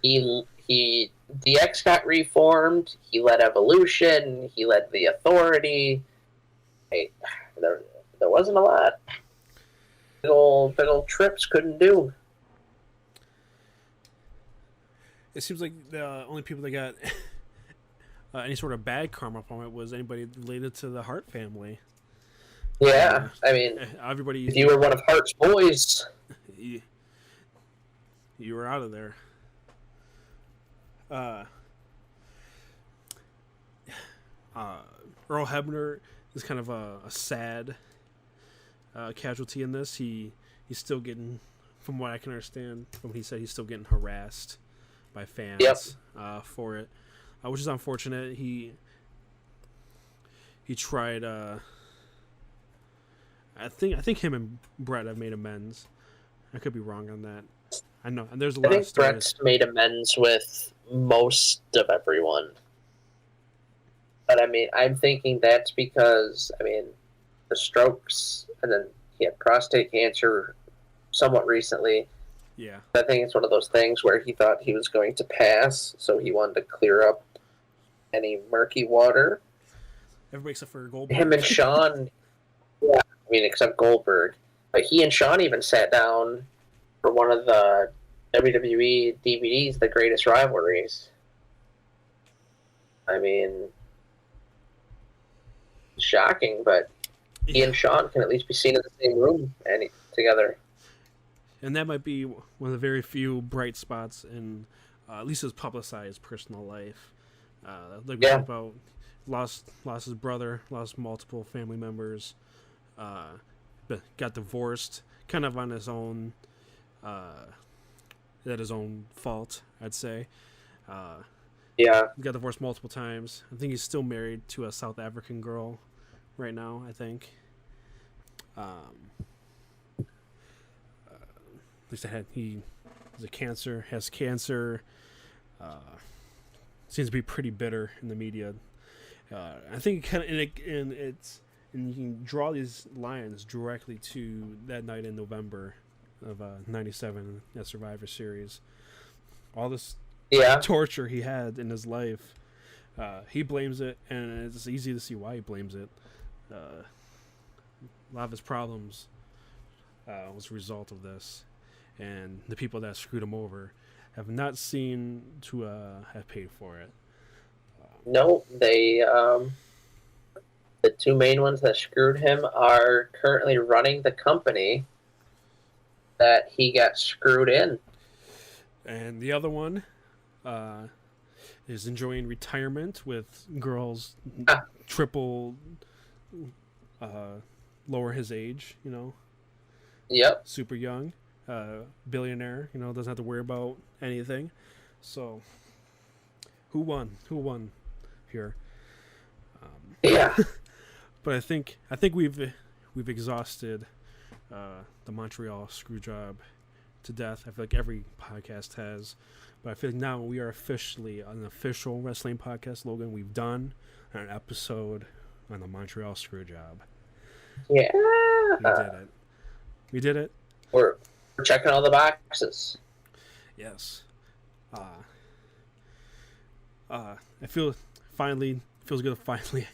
DX got reformed. He led Evolution. He led the Authority. Hey, there wasn't a lot. Big old trips couldn't do. It seems like the only people that got any sort of bad karma from it was anybody related to the Hart family. Yeah, I mean, everybody. If you were one of Hart's boys, you were out of there. Earl Hebner is kind of a sad casualty in this. He's still getting, from what I can understand, from what he said, he's still getting harassed by fans for it, which is unfortunate. He tried. I think him and Bret have made amends. I could be wrong on that. I know, and there's a lot of stories. Bret's made amends with most of everyone. But I mean, I'm thinking that's because, I mean, the strokes, and then he had prostate cancer somewhat recently. Yeah. I think it's one of those things where he thought he was going to pass, so he wanted to clear up any murky water. Everybody except for Goldberg. Him and Shawn, yeah, I mean, except Goldberg. But he and Shawn even sat down for one of the WWE DVDs, The Greatest Rivalries. I mean, shocking, but he and Shawn can at least be seen in the same room and together. And that might be one of the very few bright spots in at least his publicized personal life. Like we talked about, lost his brother, lost multiple family members, but got divorced, kind of on his own, at his own fault, I'd say. Yeah. He got divorced multiple times. I think he's still married to a South African girl right now, I think. At least he has cancer. Seems to be pretty bitter in the media. I think kind of, and you can draw these lines directly to that night in November of '97, that Survivor Series. All this torture he had in his life, he blames it, and it's easy to see why he blames it. A lot of his problems was a result of this, and the people that screwed him over have not seen to have paid for it. No, they the two main ones that screwed him are currently running the company that he got screwed in. And the other one is enjoying retirement with girls triple lower his age, Yep. super young, billionaire, doesn't have to worry about anything. So who won here? Yeah. But I think we've exhausted the Montreal Screw Job to death. I feel like every podcast has, but I feel like now we are officially an official wrestling podcast. Logan, we've done an episode on the Montreal Screw Job. Yeah. We did it. We're checking all the boxes. Yes. I feels good to finally